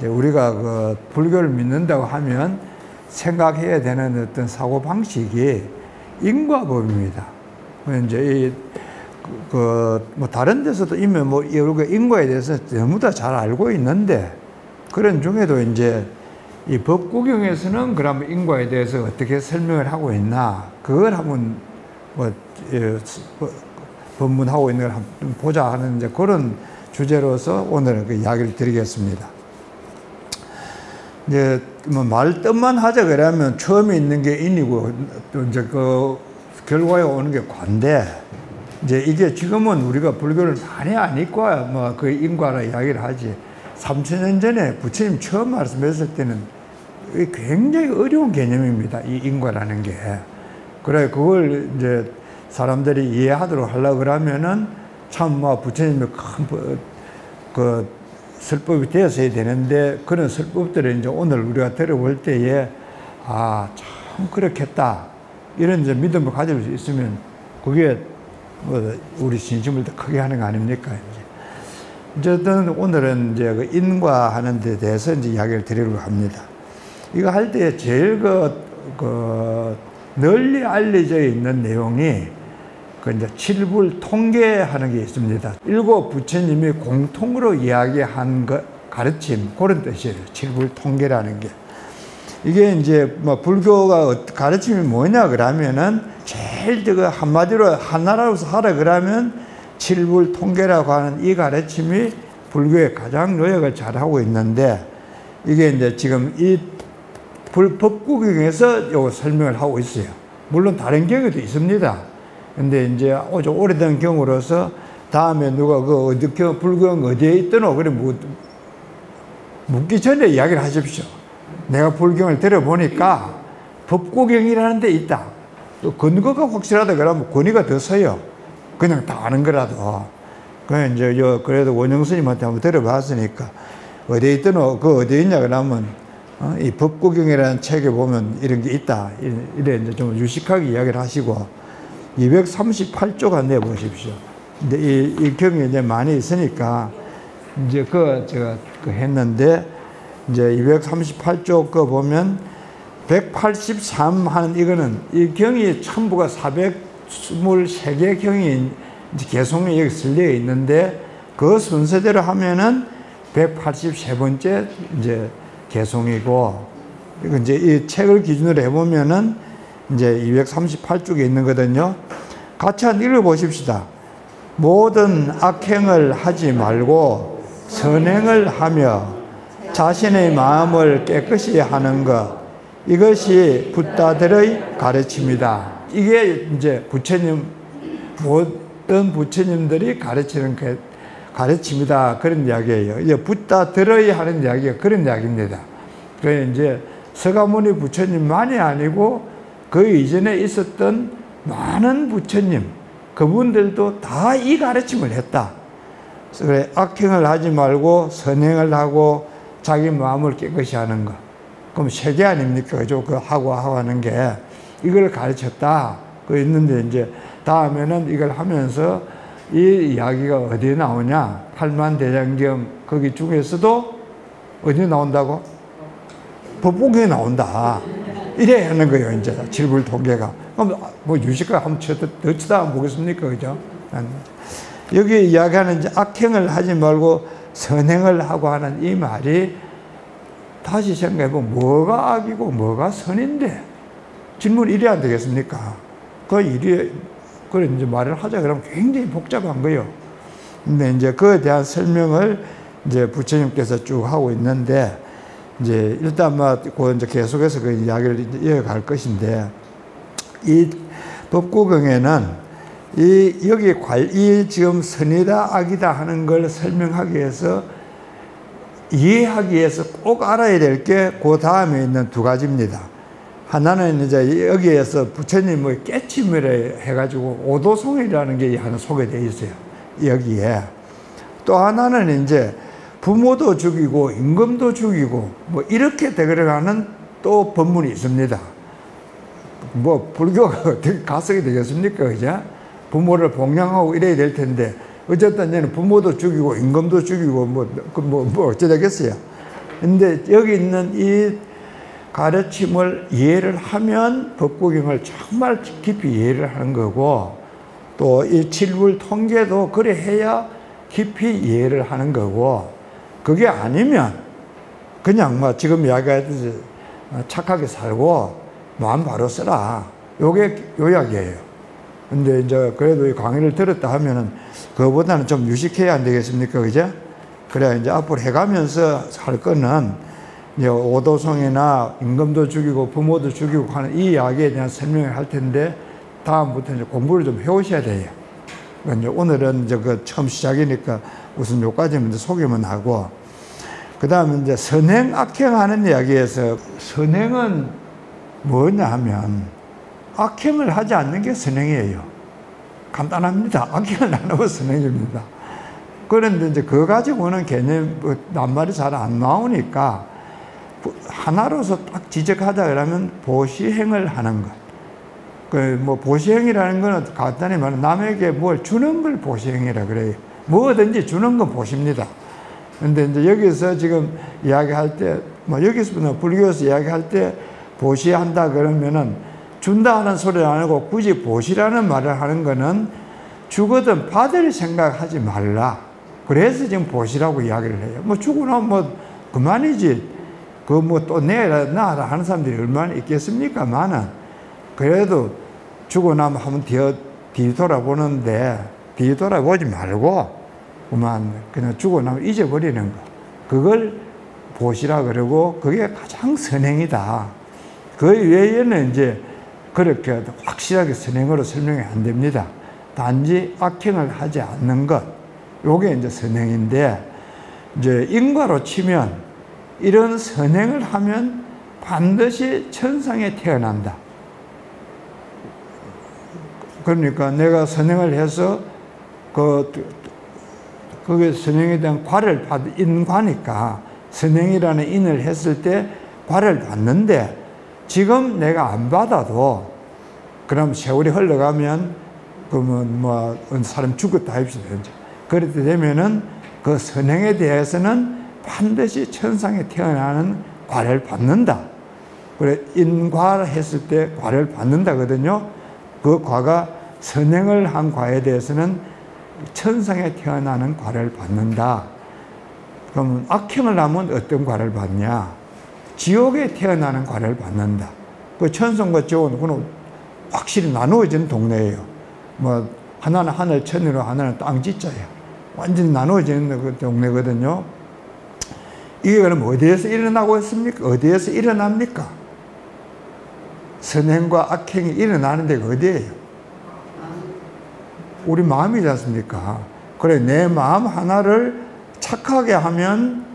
우리가 그 불교를 믿는다고 하면 생각해야 되는 어떤 사고 방식이 인과법입니다. 이제 뭐 다른 데서도 이미 뭐 여러 인과에 대해서 전부 다 잘 알고 있는데, 그런 중에도 이제 이 법구경에서는 그러면 인과에 대해서 어떻게 설명을 하고 있나, 그걸 한번 법문하고 있는 걸 한번 보자 하는 이제 그런 주제로서 오늘은 그 이야기를 드리겠습니다. 이제 뭐 말 뜻만 하자 그러면 처음에 있는 게 인이고 또 이제 그 결과에 오는 게 관데, 이제 이게 지금은 우리가 불교를 많이 아니까 뭐 그 인과라 이야기를 하지, 3000년 전에 부처님 처음 말씀하셨을 때는 굉장히 어려운 개념입니다. 이 인과라는 게. 그래, 그걸 이제 사람들이 이해하도록 하려고 그러면은 참 뭐 부처님의 큰 설법이 되었어야 되는데, 그런 설법들을 이제 오늘 우리가 들어볼 때에 아, 참 그렇겠다, 이런 이제 믿음을 가질 수 있으면 그게 뭐 우리 신심을 더 크게 하는 거 아닙니까? 어쨌든 오늘은 이제 그 인과하는 데 대해서 이제 이야기를 드리려고 합니다. 이거 할 때 제일 널리 알려져 있는 내용이 그 이제 칠불 통계하는 게 있습니다. 7 부처님이 공통으로 이야기한 가르침, 그런 뜻이에요. 칠불 통계라는 게. 이게 이제 뭐 불교가 가르침이 뭐냐 그러면은 제일 한마디로 하나로서 하라 그러면 칠불 통계라고 하는 이 가르침이 불교에 가장 노력을 잘하고 있는데, 이게 이제 지금 이 법구경에서 요거 설명을 하고 있어요. 물론 다른 경우도 있습니다. 근데 이제 아주 오래된 경우로서 다음에 누가 불경 어디에 있더노? 그래 묻기 전에 이야기를 하십시오. 내가 불경을 들어보니까 법구경이라는 데 있다. 또 근거가 확실하다 그러면 권위가 더 서요. 그냥 다 아는 거라도. 그래도 원영 스님한테 한번 들어봤으니까 어디에 있더노? 어디에 있냐 그러면 이 법구경이라는 책에 보면 이런 게 있다. 이래 이제 좀 유식하게 이야기를 하시고, 238조가 내보십시오. 근데 이 경이 이제 많이 있으니까 이제 제가 했는데, 이제 238조 거 보면 183 하는 이거는 이 경이 전부가 423개 경이 이제 개송이 여기 쓸려 있는데, 그 순서대로 하면은 183번째 이제 개송이고, 이제 이 책을 기준으로 해보면은 이제 238쪽에 있는 거거든요. 같이 한번 읽어보십시다. 모든 악행을 하지 말고 선행을 하며 자신의 마음을 깨끗이 하는 것, 이것이 붓다들의 가르침이다. 이게 이제 모든 부처님들이 가르치는 가르침이다, 그런 이야기예요. 이제 붓다들의 하는 이야기가 그런 이야기입니다. 그래 이제 서가모니 부처님만이 아니고 그 이전에 있었던 많은 부처님, 그분들도 다 이 가르침을 했다. 그래, 악행을 하지 말고 선행을 하고 자기 마음을 깨끗이 하는 거. 그럼 세계 아닙니까? 그죠? 하고 하는 게 이걸 가르쳤다. 그 있는데 이제 다음에는 이걸 하면서 이 이야기가 어디에 나오냐? 팔만대장경 거기 중에서도 어디 나온다고? 법보경에 나온다. 이래 하는 거예요, 이제. 칠불 통계가. 그럼 뭐 유식가 한번 더 쳐다보겠습니까? 그죠? 여기 이야기하는 이제 악행을 하지 말고 선행을 하고 하는 이 말이, 다시 생각해보면 뭐가 악이고 뭐가 선인데 질문이 이래 안 되겠습니까? 그래 이제 말을 하자 그러면 굉장히 복잡한 거예요. 근데 이제 그에 대한 설명을 이제 부처님께서 쭉 하고 있는데, 이제 일단 이제 계속해서 그 이야기를 이어갈 것인데, 이 법구경에는 여기 지금 선이다 악이다 하는 걸 설명하기 위해서, 이해하기 위해서 꼭 알아야 될 게 그 다음에 있는 두 가지입니다. 하나는 이제 여기에서 부처님의 깨침을 해가지고 오도송이라는 게 하나 소개되어 있어요. 여기에. 또 하나는 이제 부모도 죽이고 임금도 죽이고 뭐 이렇게 되어가는 또 법문이 있습니다. 뭐 불교가 어떻게 가석이 되겠습니까? 그죠? 부모를 봉양하고 이래야 될 텐데 어쨌든 얘는 부모도 죽이고 임금도 죽이고 뭐 어찌 되겠어요? 근데 여기 있는 이 가르침을 이해를 하면 법구경을 정말 깊이 이해를 하는 거고, 또 이 칠불 통계도 그래 해야 깊이 이해를 하는 거고, 그게 아니면 그냥 뭐 지금 이야기하듯이 착하게 살고 마음 바로 써라, 요게 요약이에요. 근데 이제 그래도 이 강의를 들었다 하면은 그거보다는 좀 유식해야 안 되겠습니까? 그죠? 그래야 이제 앞으로 해가면서 할 거는 이제 오도성이나 임금도 죽이고 부모도 죽이고 하는 이 이야기에 대한 설명을 할 텐데, 다음부터 이제 공부를 좀 해오셔야 돼요. 그러니까 이제 오늘은 이제 그 처음 시작이니까 우선 요까지만 이제 소개만 하고, 그 다음에 이제 선행, 악행 하는 이야기에서 선행은 뭐냐 하면 악행을 하지 않는 게 선행이에요. 간단합니다. 악행을 안 하면 선행입니다. 그런데 이제 그거 가지고는 개념, 낱말이 잘 안 나오니까 하나로서 딱 지적하자 그러면 보시행을 하는 것. 뭐 보시행이라는 거는 간단히 말하면 남에게 뭘 주는 걸 보시행이라 그래요. 뭐든지 주는 건 보십니다. 근데 이제 여기서 지금 이야기할 때, 뭐 여기서부터 불교에서 이야기할 때 보시한다 그러면은 준다 하는 소리를 안 하고 굳이 보시라는 말을 하는 거는 주거든 받을 생각하지 말라. 그래서 지금 보시라고 이야기를 해요. 뭐 주고 나면 뭐 그만이지. 그 뭐 또 내라 나라 하는 사람들이 얼마나 있겠습니까? 많아. 그래도 주고 나면 한번 뒤돌아보는데 뒤돌아보지 말고 그냥 주고 나면 잊어버리는 거. 그걸 보시라 그러고 그게 가장 선행이다. 그 외에는 이제 그렇게 확실하게 선행으로 설명이 안 됩니다. 단지 악행을 하지 않는 것. 요게 이제 선행인데, 이제 인과로 치면 이런 선행을 하면 반드시 천상에 태어난다. 그러니까 내가 선행을 해서 그게 선행에 대한 과를 받은 인과니까 선행이라는 인을 했을 때 과를 받는데, 지금 내가 안 받아도 그럼 세월이 흘러가면 그러면 뭐 사람 죽었다 합시다. 그렇게 되면은 그 선행에 대해서는 반드시 천상에 태어나는 과를 받는다. 그래 인과를 했을 때 과를 받는다거든요. 그 과가 선행을 한 과에 대해서는 천상에 태어나는 과를 받는다. 그러면 악행을 하면 어떤 과를 받냐? 지옥에 태어나는 과를 받는다. 그 천성과 지옥은 그건 확실히 나누어진 동네예요. 뭐 하나는 하늘 천으로 하나는 땅 지자야. 완전히 나누어지는 그 동네거든요. 이게 그럼 어디에서 일어나고 있습니까? 어디에서 일어납니까? 선행과 악행이 일어나는 데가 어디예요? 우리 마음이지 않습니까? 그래, 내 마음 하나를 착하게 하면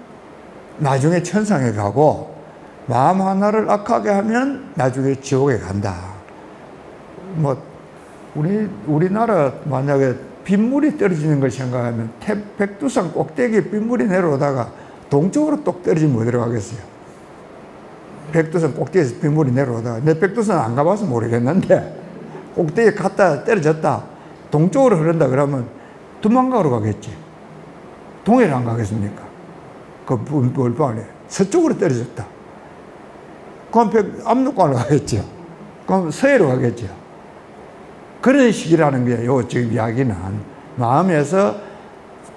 나중에 천상에 가고, 마음 하나를 악하게 하면 나중에 지옥에 간다. 뭐 우리나라 만약에 빗물이 떨어지는 걸 생각하면 백두산 꼭대기에 빗물이 내려오다가 동쪽으로 똑 떨어지면 어디로 가겠어요? 백두산 꼭대기에서 빗물이 내려오다가, 내 백두산 안 가봐서 모르겠는데 꼭대기에 갔다 떨어졌다 동쪽으로 흐른다 그러면 두만강으로 가겠지. 동해를 안 가겠습니까? 그 물방울에 서쪽으로 떨어졌다. 그럼 압록강으로 가겠죠. 그럼 서해로 가겠죠. 그런 식이라는 거예요. 지금 이야기는 마음에서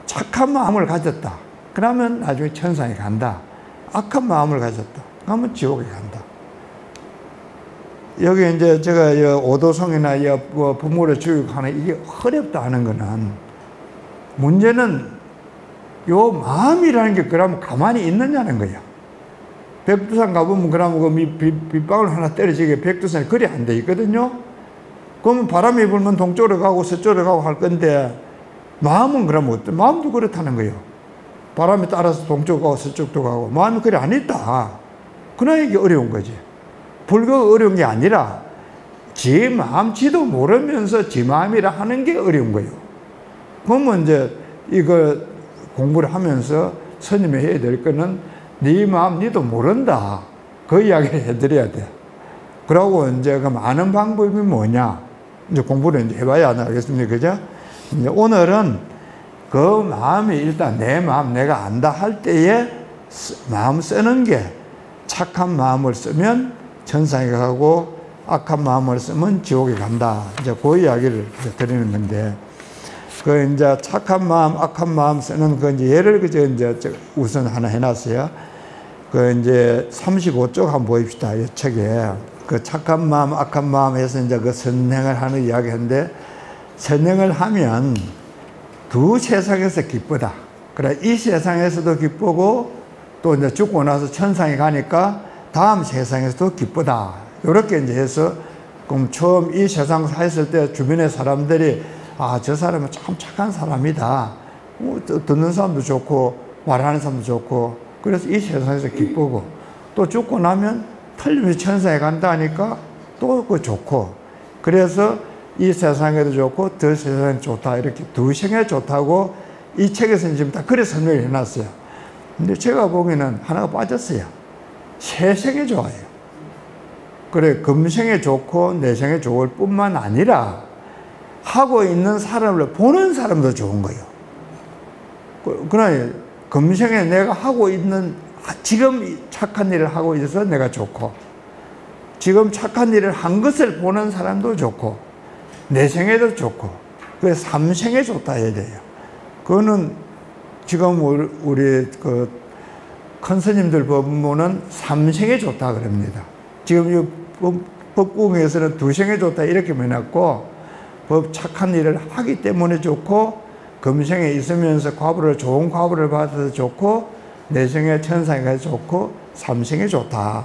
착한 마음을 가졌다. 그러면 나중에 천상에 간다. 악한 마음을 가졌다. 그러면 지옥에 간다. 여기 이제 제가 오도성이나 부모를 죽이고 하는 이게 어렵다 하는 거는, 문제는 요 마음이라는 게 그러면 가만히 있느냐는 거야. 백두산 가보면 그러면 그 빗방울 하나 떨어지게 백두산이 그리 안 돼 있거든요. 그러면 바람이 불면 동쪽으로 가고 서쪽으로 가고 할 건데, 마음은 그러면 어때? 마음도 그렇다는 거예요. 바람에 따라서 동쪽도 가고 서쪽도 가고, 마음이 그리 안 있다. 그러나 이게 어려운 거지. 불교가 어려운 게 아니라 지 마음지도 모르면서 지 마음이라 하는 게 어려운 거예요. 그러면 이제 이거 공부를 하면서 스님이 해야 될 거는 네 마음 니도 모른다. 그 이야기를 해드려야 돼. 그러고 이제 그럼 아는 방법이 뭐냐? 이제 공부를 이제 해봐야 알겠습니까? 그죠? 이제 오늘은 그 마음이 일단 내 마음 내가 안다 할 때에 마음 쓰는 게 착한 마음을 쓰면 천상에 가고 악한 마음을 쓰면 지옥에 간다. 이제 그 이야기를 이제 드리는 건데, 그 이제 착한 마음, 악한 마음 쓰는 그 이제 예를 그저 이제 우선 하나 해놨어요. 그 이제 35쪽 한번 보입시다. 이 책에. 그 착한 마음, 악한 마음에서 이제 그 선행을 하는 이야기인데, 선행을 하면 두 세상에서 기쁘다. 그래, 이 세상에서도 기쁘고, 또 이제 죽고 나서 천상에 가니까 다음 세상에서도 기쁘다. 이렇게 이제 해서, 그럼 처음 이 세상 사했을 때 주변의 사람들이, 아, 저 사람은 참 착한 사람이다. 듣는 사람도 좋고, 말하는 사람도 좋고, 그래서 이 세상에서 기쁘고, 또 죽고 나면 틀림없이 천상에 간다 하니까 또 그 좋고, 그래서 이 세상에도 좋고, 더 세상에 좋다. 이렇게 두 생에 좋다고 이 책에서는 지금 다 그래 설명을 해놨어요. 근데 제가 보기에는 하나가 빠졌어요. 세 생에 좋아요. 그래, 금생에 좋고 내생에 좋을 뿐만 아니라 하고 있는 사람을 보는 사람도 좋은 거예요. 그러나 금생에 내가 하고 있는, 지금 착한 일을 하고 있어서 내가 좋고, 지금 착한 일을 한 것을 보는 사람도 좋고, 내생에도 좋고, 그래서 삼생에 좋다 해야 돼요. 그거는 지금 우리 그 큰 스님들 법문은 삼생에 좋다 그럽니다. 지금 이 법궁에서는 두생에 좋다 이렇게 해놨고, 법 착한 일을 하기 때문에 좋고, 금생에 있으면서 좋은 과보를 받아서 좋고, 내생에 천상에 가서 좋고, 삼생에 좋다.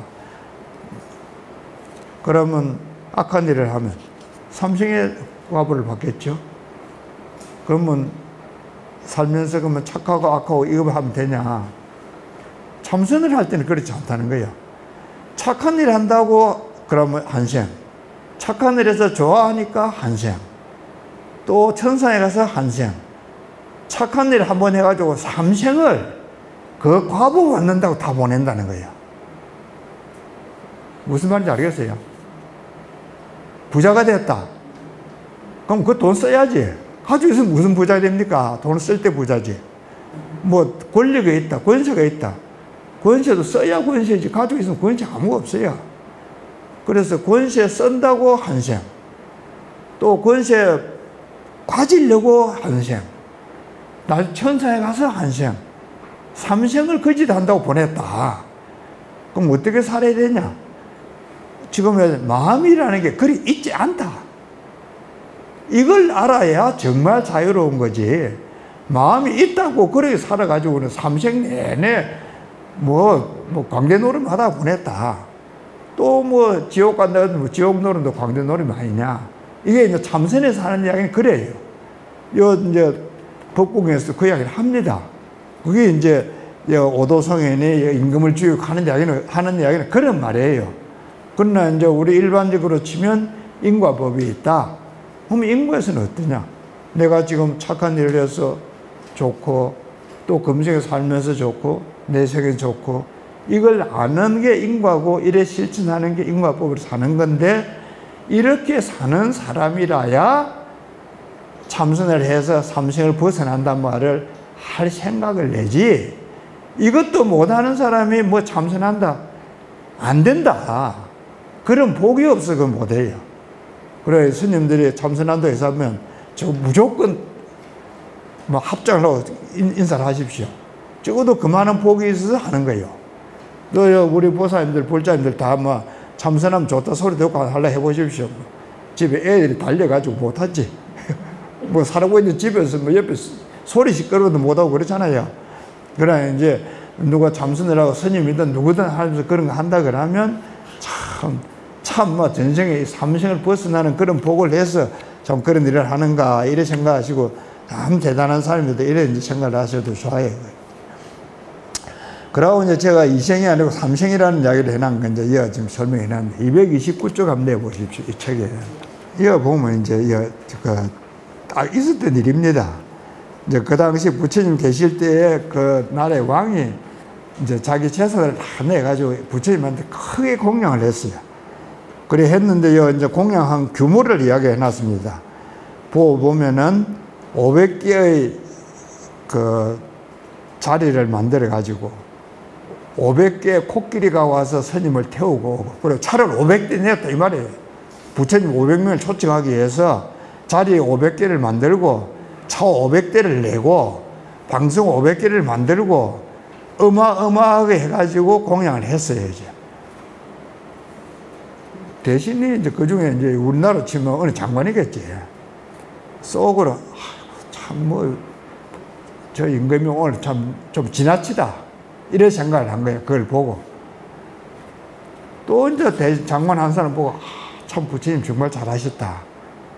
그러면 악한 일을 하면 삼생에 과보를 받겠죠. 그러면 살면서 그러면 착하고 악하고 이거 하면 되냐? 참선을 할 때는 그렇지 않다는 거예요. 착한 일 한다고 그러면 한생, 착한 일에서 좋아하니까 한생, 또 천상에 가서 한생, 착한 일 한번 해가지고 삼생을 그 과보 받는다고 다 보낸다는 거예요. 무슨 말인지 알겠어요? 부자가 됐다. 그럼 그 돈 써야지. 가지고 있으면 무슨 부자가 됩니까? 돈을 쓸 때 부자지. 뭐 권리가 있다, 권세가 있다. 권세도 써야 권세지. 가지고 있으면 권세 아무것도 없어요. 그래서 권세 쓴다고 한생, 또 권세 가지려고 한생, 나 천상에 가서 한생, 삼생을 거짓 한다고 보냈다. 그럼 어떻게 살아야 되냐? 지금 마음이라는 게 그리 있지 않다. 이걸 알아야 정말 자유로운 거지. 마음이 있다고 그렇게 살아가지고는 삼생 내내 뭐 광대 노름 하다 보냈다. 또 뭐 지옥 간다, 뭐 지옥 노름도 광대 노름 아니냐. 이게 이제 참선에 사는 이야기는 그래요. 이제 법국에서 그 이야기를 합니다. 그게 이제 오도성현이 임금을 주육하는 이야기는 그런 말이에요. 그러나 이제 우리 일반적으로 치면 인과법이 있다. 그럼 인과에서는 어떠냐? 내가 지금 착한 일을 해서 좋고, 또 금생에 살면서 좋고, 내생에 좋고, 이걸 아는 게 인과고, 이래 실천하는 게 인과법으로 사는 건데, 이렇게 사는 사람이라야 참선을 해서 삼생을 벗어난단 말을 할 생각을 내지, 이것도 못하는 사람이 뭐 참선한다? 안 된다. 그런 복이 없어, 그건 못해요. 그래, 스님들이 참선한다 해서 하면, 저 무조건 뭐 합장을 하고 인사를 하십시오. 적어도 그만한 복이 있어서 하는 거예요. 또 우리 보사님들, 볼자님들 다 뭐 참선하면 좋다 소리 듣고 하려 해보십시오. 집에 애들이 달려가지고 못하지. 뭐 살고 있는 집에서 뭐 옆에 소리 시끄러워도 못하고 그렇잖아요. 그러나 이제 누가 참선을 하고 스님이든 누구든 하면서 그런 거 한다 그러면 참 뭐 전생에 삼생을 벗어나는 그런 복을 해서 참 그런 일을 하는가 이래 생각하시고 참 대단한 사람이다 이래 이제 생각을 하셔도 좋아요. 그러고 이제 제가 이생이 아니고 삼생이라는 이야기를 해놓은 건 이제 이거 지금 설명해 놨는데 229쪽 한번 내보십시오. 이 책에. 이거 보면 이제 이거 딱 있었던 일입니다. 이제 그 당시 부처님 계실 때에 그 나라의 왕이 이제 자기 재산을 다 내가지고 부처님한테 크게 공양을 했어요. 그래 했는데요. 이제 공양한 규모를 이야기해 놨습니다. 보면은 500개의 그 자리를 만들어 가지고 500개의 코끼리가 와서 스님을 태우고, 그리고 차를 500대 냈다 이 말이에요. 부처님 500명을 초청하기 위해서 자리 500개를 만들고 차 500대를 내고 방송 500개를 만들고 어마어마하게 해가지고 공양을 했어요. 이제 대신에 이제 그 중에 이제 우리나라 치면 어느 장관이겠지. 속으로 참 뭐 저 임금이 오늘 참 좀 지나치다 이런 생각을 한 거예요. 그걸 보고 또 이제 장관 한 사람 보고 참 부처님 정말 잘하셨다.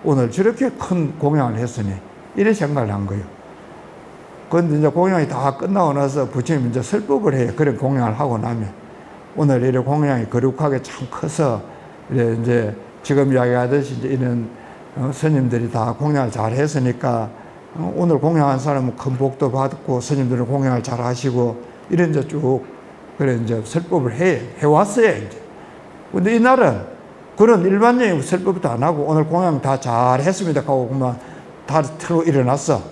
오늘 저렇게 큰 공양을 했으니 이런 생각을 한 거예요. 그런데 이제 공양이 다 끝나고 나서 부처님 이제 설법을 해요. 그런 공양을 하고 나면 오늘 이런 공양이 거룩하게 참 커서 이제 지금 이야기하듯이 이제 이런 스님들이 다 공양을 잘 했으니까 오늘 공양한 사람은 큰 복도 받고 스님들은 공양을 잘 하시고 이런 이제 쭉 그래 이제 설법을 해왔어요. 이제. 근데 이날은 그런 일반적인 설법도 안 하고 오늘 공양 다 잘 했습니다 하고 그만 다 틀고 일어났어.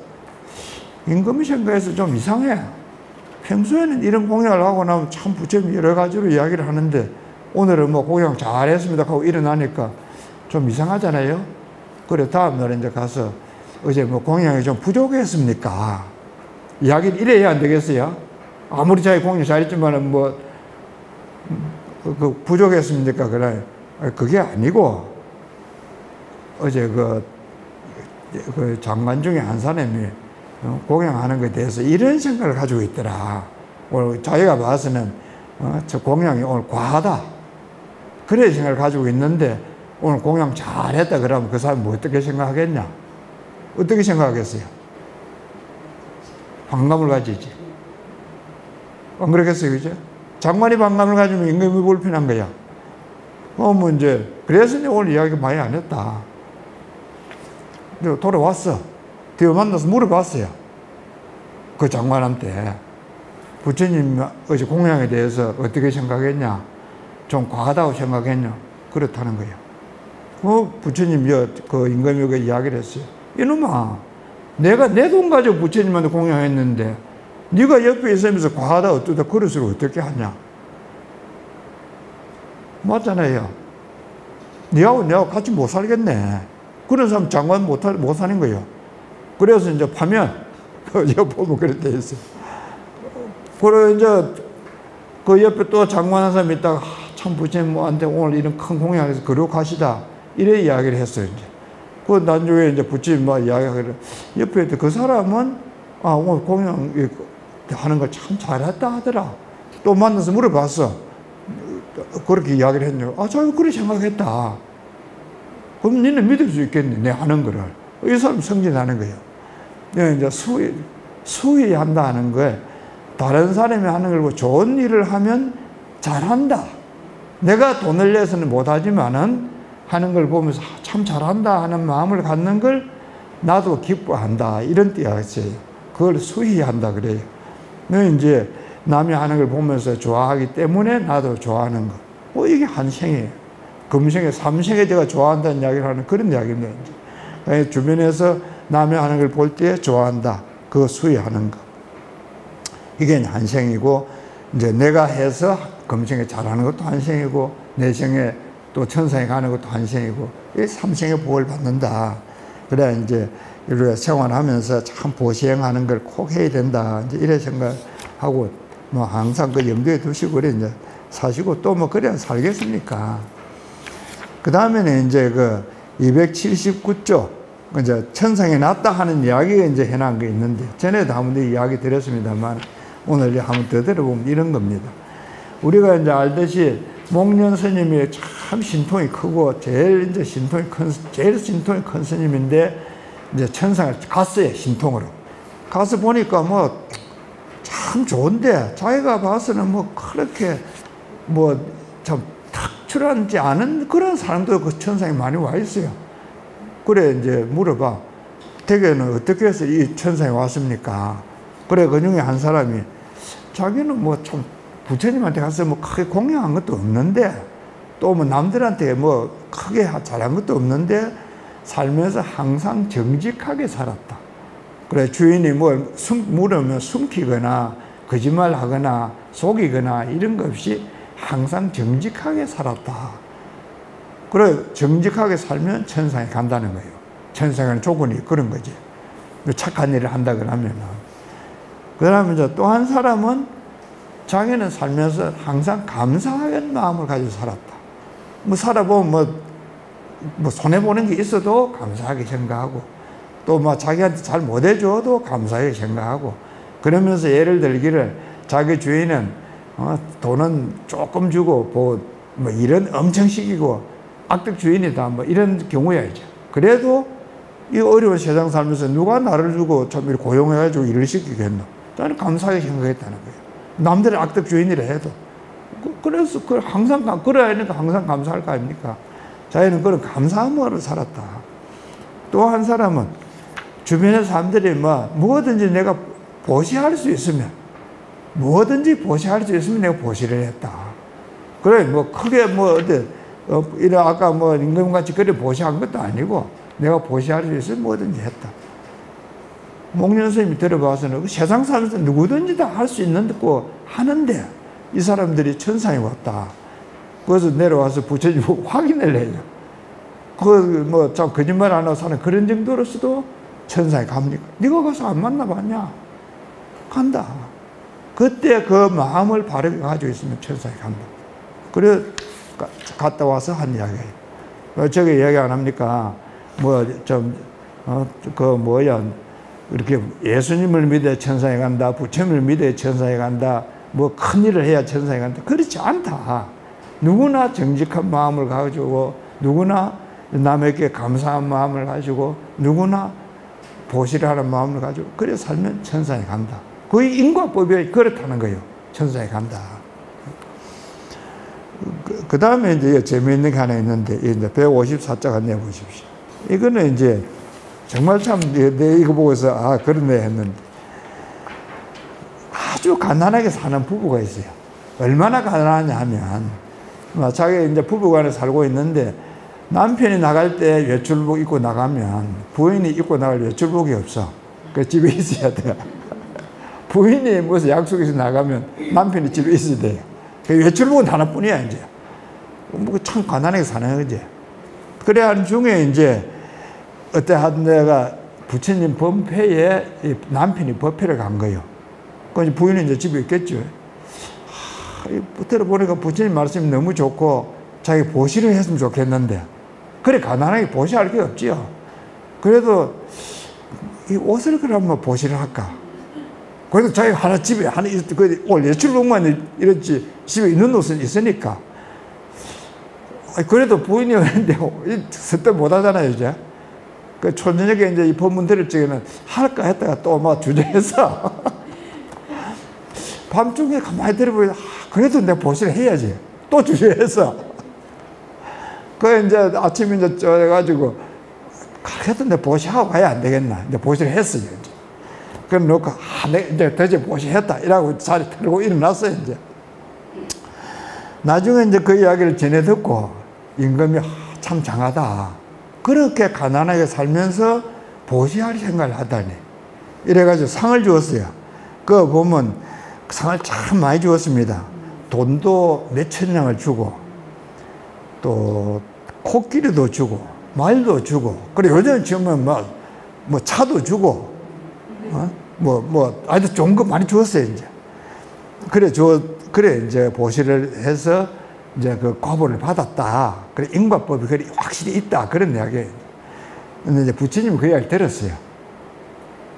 임금이 생각해서 좀 이상해. 평소에는 이런 공양을 하고 나면 참 부처님이 여러 가지로 이야기를 하는데 오늘은 뭐 공양 잘 했습니다 하고 일어나니까 좀 이상하잖아요. 그래 다음날 이제 가서 어제 뭐 공양이 좀 부족했습니까? 이야기를 이래야 안 되겠어요? 아무리 자기 공양 잘했지만은 뭐 그 부족했습니까? 그래 그게 아니고 어제 그 장관 중에 한 사람이 공양하는 것에 대해서 이런 생각을 가지고 있더라. 오늘 자기가 봐서는 저 공양이 오늘 과하다. 그런 생각을 가지고 있는데 오늘 공양 잘했다 그러면 그 사람이 뭐 어떻게 생각하겠냐? 어떻게 생각하겠어요? 반감을 가지지. 안 그러겠어요, 그죠? 장관이 반감을 가지면 임금이 불편한 거야. 뭐 이제 그래서 이제 오늘 이야기 많이 안 했다. 돌아왔어. 뒤에 만나서 물어봤어요. 그 장관한테 부처님 어제 공양에 대해서 어떻게 생각했냐? 좀 과하다고 생각했냐? 그렇다는 거예요. 부처님 그 임금이가 이야기를 했어요. 이놈아, 내가 내 돈 가지고 부처님한테 공양했는데 네가 옆에 있으면서 과하다 어쩌다 그릇을 어떻게 하냐? 맞잖아요. 네하고 같이 못 살겠네. 그런 사람 장관 못 사는 거예요. 그래서 이제 파면 여기 보면 그렇게 돼 있어요. 그래 이제 그 옆에 또 장관 한 사람이 있다가 참 부처님한테 오늘 이런 큰 공양에서 거룩하시다 이래 이야기를 했어요. 이제 그 나중에 이제 부처님 막 이야기하기를 옆에 그 사람은 오늘 공양 하는 걸 참 잘했다 하더라. 또 만나서 물어봤어. 그렇게 이야기를 했는데 자기가 그렇게 생각했다. 그럼 니는 믿을 수 있겠네. 내 하는 거를. 이 사람 승진하는 거예요. 이제 수의한다 하는 거에 다른 사람이 하는 걸 보고 좋은 일을 하면 잘한다. 내가 돈을 내서는 못하지만은 하는 걸 보면서 참 잘한다 하는 마음을 갖는 걸 나도 기뻐한다. 이런 뜻이었어요. 그걸 수의한다 그래요. 이제 남이 하는 걸 보면서 좋아하기 때문에 나도 좋아하는 거. 이게 한생이에요. 금생에 삼생에 제가 좋아한다는 이야기를 하는 그런 이야기입니다. 이제. 주변에서 남이 하는 걸 볼 때 좋아한다. 그거 수의하는 거. 이게 한생이고, 이제 내가 해서 금생에 잘하는 것도 한생이고, 내생에 또 천상에 가는 것도 한생이고, 이 삼생의 복을 받는다. 그래, 이제, 우리가 생활하면서 참 보시행하는 걸 꼭 해야 된다. 이제 이래 생각하고, 뭐 항상 그 염두에 두시고, 그래, 이제 사시고, 또 뭐 그래야 살겠습니까? 그 다음에는 이제 그 279조, 이제 천상에 났다 하는 이야기가 이제 해놓은 게 있는데, 전에도 한번 이야기 드렸습니다만, 오늘 한번 더 들어보면 이런 겁니다. 우리가 이제 알듯이 목련 스님이 참 신통이 크고, 제일 신통이 큰 스님인데, 이제 천상을 갔어요, 신통으로. 가서 보니까 뭐, 참 좋은데, 자기가 봐서는 뭐, 그렇게 뭐, 참 탁출하지 않은 그런 사람도 그 천상에 많이 와 있어요. 그래, 이제 물어봐. 대개는 어떻게 해서 이 천상에 왔습니까? 그래, 그 중에 한 사람이 자기는 뭐 참 부처님한테 가서 뭐 크게 공양한 것도 없는데 또 뭐 남들한테 뭐 크게 잘한 것도 없는데 살면서 항상 정직하게 살았다. 그래 주인이 뭐 물으면 숨기거나 거짓말하거나 속이거나 이런 것 없이 항상 정직하게 살았다. 그래 정직하게 살면 천상에 간다는 거예요. 천상에는 조건이 그런 거지. 착한 일을 한다 그러면은. 그다음에 이제 또 한 사람은 자기는 살면서 항상 감사하는 마음을 가지고 살았다. 뭐 살아보면 뭐 손해보는 게 있어도 감사하게 생각하고 또 뭐 자기한테 잘 못해줘도 감사하게 생각하고 그러면서 예를 들기를 자기 주인은 돈은 조금 주고 뭐 이런 엄청 시키고 악덕 주인이다 뭐 이런 경우야죠. 그래도 이 어려운 세상 살면서 누가 나를 주고 좀 이렇게 고용해가지고 일을 시키겠노? 나는 감사하게 생각했다는 거예요. 남들은 악덕 주인이라 해도. 그래서 항상, 그래야 하니까 항상 감사할 거 아닙니까? 자기는 그런 감사함으로 살았다. 또 한 사람은 주변의 사람들이 뭐든지 내가 보시할 수 있으면, 뭐든지 보시할 수 있으면 내가 보시를 했다. 그래, 뭐 크게 이래 아까 임금같이 그래 보시한 것도 아니고 내가 보시할 수 있으면 뭐든지 했다. 목련 스님이 들어봐서는 세상 살면서 누구든지 다 할 수 있는 거 하는데 이 사람들이 천상에 왔다. 그래서 내려와서 부처님 보고 확인을 해요. 참 거짓말 안 하고 사는 그런 정도로서도 천상에 갑니까? 네가 가서 안 만나봤냐? 간다. 그때 그 마음을 바르게 가지고 있으면 천상에 간다. 그래 갔다 와서 한 이야기예요. 저기 이야기 안 합니까? 이렇게 예수님을 믿어야 천상에 간다. 부처님을 믿어야 천상에 간다. 뭐 큰일을 해야 천상에 간다. 그렇지 않다. 누구나 정직한 마음을 가지고 누구나 남에게 감사한 마음을 가지고 누구나 보시라는 마음을 가지고 그래 살면 천상에 간다. 거의 인과법이 그렇다는 거예요. 천상에 간다. 그 다음에 이제 재미있는 게 하나 있는데, 이제 154쪽 안내 보십시오. 이거는 이제 정말 참 내 이거 보고서 그러네 했는데, 아주 가난하게 사는 부부가 있어요. 얼마나 가난하냐 하면, 자기 이제 부부간에 살고 있는데, 남편이 나갈 때 외출복 입고 나가면 부인이 입고 나갈 외출복이 없어. 그 집에 있어야 돼. 부인이 무슨 약속에서 나가면 남편이 집에 있어야 돼요. 그 외출복은 하나뿐이야, 이제. 참 가난하게 사는 거지. 그래 하는 중에 이제, 어때 한 내가 부처님 법회에 남편이 법회를 간 거예요. 그 부인은 이제 집에 있겠죠. 들어보니까 부처님 말씀이 너무 좋고, 자기 보시를 했으면 좋겠는데, 그래, 가난하게 보시할 게 없지요. 그래도, 이 옷을 그러면 보시를 할까? 그래도 자기 하나 집에, 오늘 외출복만 이렇지, 집에 있는 옷은 있으니까. 그래도 부인이 오는데, 스톱 못 하잖아요, 이제. 그 초저녁에 이제 이 법문 들을 적에는 할까 했다가 또 주저해서. 밤중에 가만히 들어보니까, 그래도 내가 보시를 해야지. 또 주저해서. 그 이제 아침에 이제 쪄가지고, 그래도 내 보시하고 가야 안 되겠나. 이제 보시를 했어요, 이제. 그럼 놓고, 내가 이제 더제 보시했다. 이라고 자리 틀고 일어났어요, 이제. 나중에 이제 그 이야기를 전해 듣고, 임금이 참 장하다. 그렇게 가난하게 살면서 보시할 생각을 하다니. 이래가지고 상을 주었어요. 그거 보면 상을 참 많이 주었습니다. 돈도 몇천 냥을 주고, 또 코끼리도 주고, 말도 주고, 그래 요즘 지금 뭐 차도 주고, 아주 좋은 거 많이 주었어요, 이제. 그래 이제 보시를 해서 이제 그 과보를 받았다. 그래 인과법이 그래 확실히 있다. 그런 이야기예요. 근데 이제 부처님이 그 이야기 들었어요.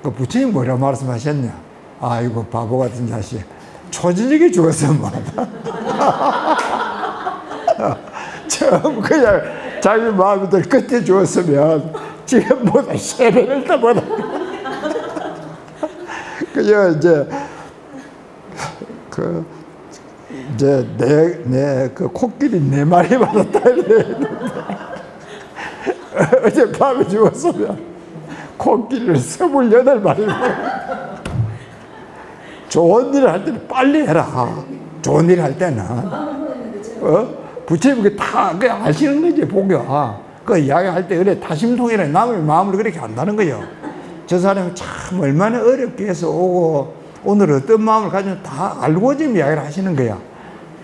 그 부처님 뭐라고 말씀하셨냐? 아이고 바보 같은 자식. 초저녁에 죽었어 뭐. 처음 그냥 자기 마음대로 그때 죽었으면 지금보다 세배를 더 받아. 그냥 이제 내 그 코끼리 4마리 받았다 이랬는데 어제 밤에 죽었으면 코끼리를 28마리 좋은 일을 할 때는 빨리 해라. 좋은 일을 할 때는 부처님이 다 그 아시는 거지, 보겨. 그 이야기할 때 그래 타심통이라 남의 마음을 그렇게 한다는 거예요. 저 사람이 참 얼마나 어렵게 해서 오고 오늘 어떤 마음을 가지고 다 알고 지금 이야기를 하시는 거야.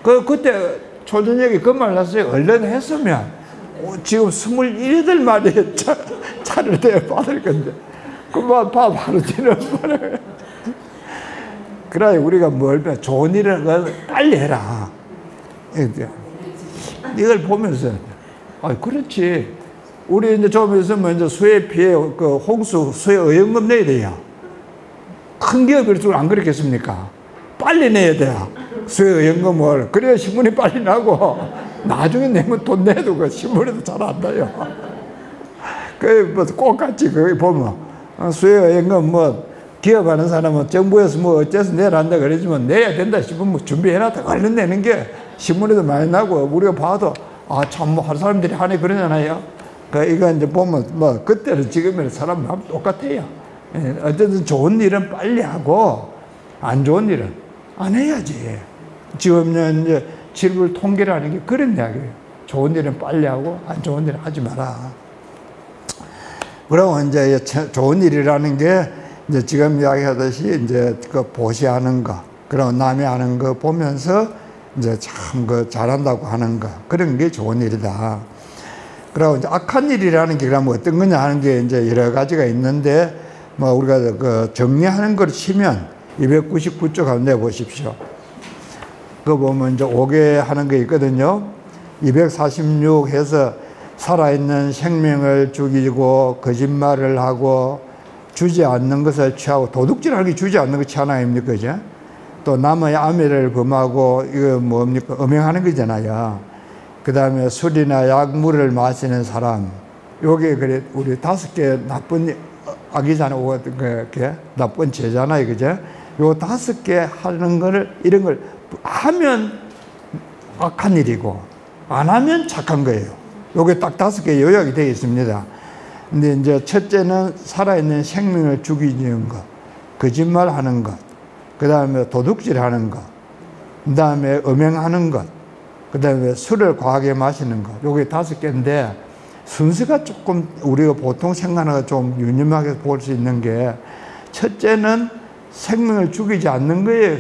그때 초저녁에 그 말 났어요. 얼른 했으면 지금 28마리의 차를 대어 받을 건데 그만 봐 바로 지나버려. 그래 우리가 뭘 좋은 일을 빨리 해라. 이걸 보면서 그렇지. 우리 이제 좀 있으면 이제 수해 피해 그 홍수 수해 어연금 내야 돼요. 큰 기업일수록 안 그렇겠습니까? 빨리 내야 돼요. 수해 어연금을. 그래야 신문이 빨리 나고 나중에 내면 돈 내도 그 신문에도 잘 안 나요. 그 뭐 꼭 같이 거기 보면 수해 어연금 뭐 기업하는 사람은 정부에서 뭐 어째서 내라 한다 그러지만 내야 된다 싶으면 뭐 준비해놨다 얼른 내는 게 신문에도 많이 나고 우리가 봐도 참 뭐 할 사람들이 하네 그러잖아요. 이거 이제 보면 뭐 그때는 지금은 사람 마음 똑같아요. 어쨌든 좋은 일은 빨리 하고 안 좋은 일은 안 해야지. 지금 이제 질을 통계를 하는 게 그런 이야기예요. 좋은 일은 빨리 하고 안 좋은 일은 하지 마라. 그러고 이제 좋은 일이라는 게 이제 지금 이야기하듯이 이제 그 보시하는 거, 그리고 남이 하는 거 보면서 이제 참 그 잘한다고 하는 거, 그런 게 좋은 일이다. 그리고 이제 악한 일이라는 게 그럼 어떤 거냐 하는 게 이제 여러 가지가 있는데 뭐 우리가 그 정리하는 걸 치면 299쪽 가운데 보십시오. 그거 보면 이제 5개 하는 거 있거든요. 246 해서 살아있는 생명을 죽이고 거짓말을 하고 주지 않는 것을 취하고 도둑질하는 게 주지 않는 거 취하나 아닙니까? 그죠? 또 남의 아내를 범하고 이거 뭡니까? 음행하는 거잖아요. 그 다음에 술이나 약물을 마시는 사람. 요게 그래 우리 5개 나쁜 악이잖아요. 그렇게 나쁜 죄잖아요. 그죠? 요 5개 하는 거를 이런 걸 하면 악한 일이고 안 하면 착한 거예요. 요게 딱 5개 요약이 되어 있습니다. 근데 이제 첫째는 살아있는 생명을 죽이는 것, 거짓말 하는 것, 그 다음에 도둑질 하는 것, 그 다음에 음행하는 것, 그 다음에 술을 과하게 마시는 것. 요게 5개인데 순서가 조금 우리가 보통 생각하는 좀 유념하게 볼 수 있는 게 첫째는 생명을 죽이지 않는 거예요.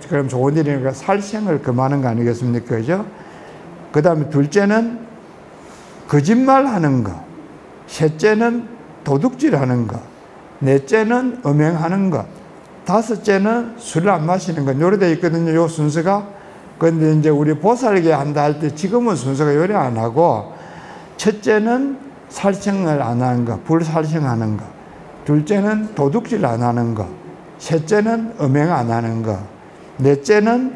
그럼 좋은 일이니까 살생을 금하는 거 아니겠습니까? 그죠? 그 다음에 둘째는 거짓말 하는 거. 셋째는 도둑질 하는 것. 넷째는 음행하는 것. 5째는 술을 안 마시는 것. 요래 되어 있거든요. 요 순서가. 그런데 이제 우리 보살계 한다 할 때 지금은 순서가 요래 안 하고 첫째는 살생을 안 하는 것. 불살생하는 것. 둘째는 도둑질 안 하는 것. 셋째는 음행 안 하는 것. 넷째는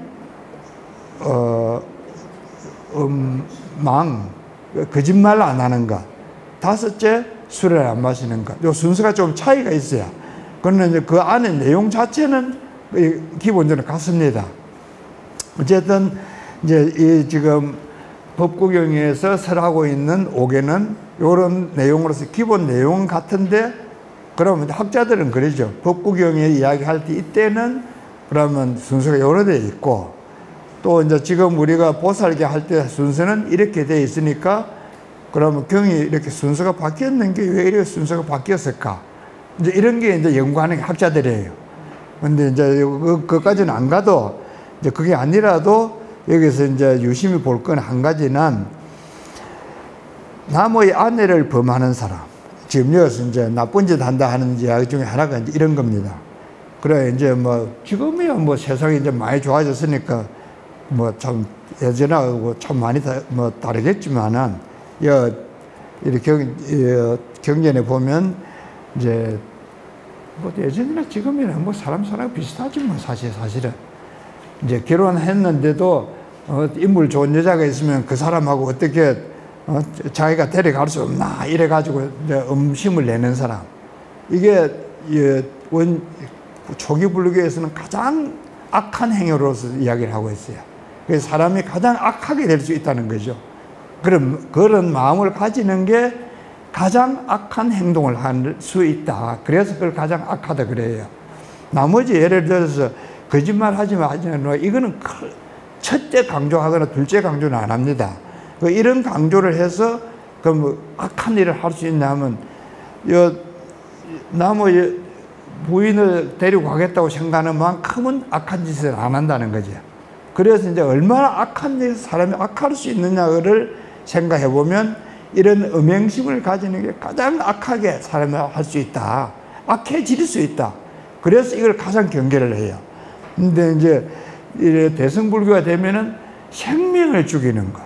거짓말 안 하는 것. 5째 술을 안 마시는 것. 요 순서가 좀 차이가 있어요. 그러나 이제 그 안에 내용 자체는 기본적으로 같습니다. 어쨌든 이제 이 지금 법구경에서 설하고 있는 5개는 요런 내용으로서 기본 내용은 같은데 그러면 학자들은 그러죠. 법구경에 이야기할 때 이때는 그러면 순서가 요래 되어 있고 또 이제 지금 우리가 보살계 할 때 순서는 이렇게 되어 있으니까 그러면 경이 이렇게 순서가 바뀌었는 게 왜 이렇게 순서가 바뀌었을까? 이제 이런 게 이제 연구하는 게 학자들이에요. 근데 이제 그까지는 안 가도 이제 그게 아니라도 여기서 이제 유심히 볼 건 한 가지는 남의 아내를 범하는 사람. 지금 여기서 이제 나쁜 짓 한다 하는 이야기 중에 하나가 이제 이런 겁니다. 그래, 이제 뭐 지금이야 뭐 세상이 이제 많이 좋아졌으니까 뭐 참 예전하고 참 많이 뭐 다르겠지만은 이렇게 경전에 보면 이제 뭐 예전이나 지금이나 뭐 사람 비슷하지 뭐 사실은 이제 결혼했는데도 인물 좋은 여자가 있으면 그 사람하고 어떻게 자기가 데려갈 수 없나 이래 가지고 음심을 내는 사람. 이게 초기 불교에서는 가장 악한 행위로서 이야기를 하고 있어요. 그래서 사람이 가장 악하게 될 수 있다는 거죠. 그런 마음을 가지는 게 가장 악한 행동을 할 수 있다. 그래서 그걸 가장 악하다 그래요. 나머지 예를 들어서 거짓말 하지 마, 이거는 첫째 강조하거나 둘째 강조는 안 합니다. 이런 강조를 해서 그 뭐 악한 일을 할 수 있냐 하면 남의 부인을 데리고 가겠다고 생각하는 만큼은 악한 짓을 안 한다는 거죠. 그래서 이제 얼마나 악한 일, 사람이 악할 수 있느냐를 생각해 보면 이런 음행심을 가지는 게 가장 악하게 사람이 할 수 있다. 악해질 수 있다. 그래서 이걸 가장 경계를 해요. 근데 이제 대승불교가 되면은 생명을 죽이는 것,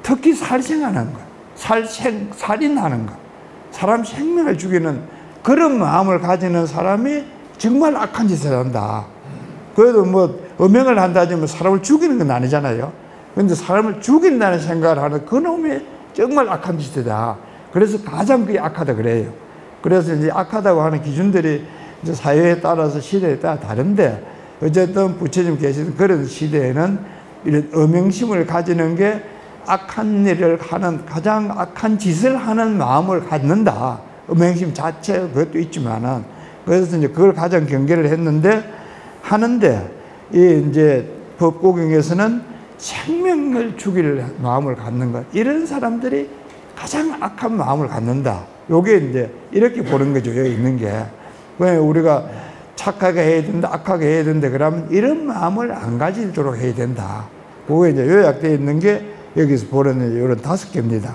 특히 살생하는 것, 살인하는 것, 사람 생명을 죽이는 그런 마음을 가지는 사람이 정말 악한 짓을 한다. 그래도 뭐 음행을 한다지만 사람을 죽이는 건 아니잖아요. 그런데 사람을 죽인다는 생각을 하는 그놈이 정말 악한 짓이다. 그래서 가장 그게 악하다 그래요. 그래서 이제 악하다고 하는 기준들이 이제 사회에 따라서 시대에 따라 다른데, 어쨌든 부처님 계시던 그런 시대에는 이런 음행심을 가지는 게 악한 일을 하는, 가장 악한 짓을 하는 마음을 갖는다. 음행심 자체 그것도 있지만은, 그래서 이제 그걸 가장 경계를 했는데, 하는데, 이 이제 법고경에서는 생명을 죽일 마음을 갖는 것, 이런 사람들이 가장 악한 마음을 갖는다. 요게 이제 이렇게 보는 거죠. 여기 있는 게. 왜 우리가 착하게 해야 된다, 악하게 해야 된다, 그러면 이런 마음을 안 가지도록 해야 된다. 그게 이제 요약되어 있는 게 여기서 보는 이런 5개입니다.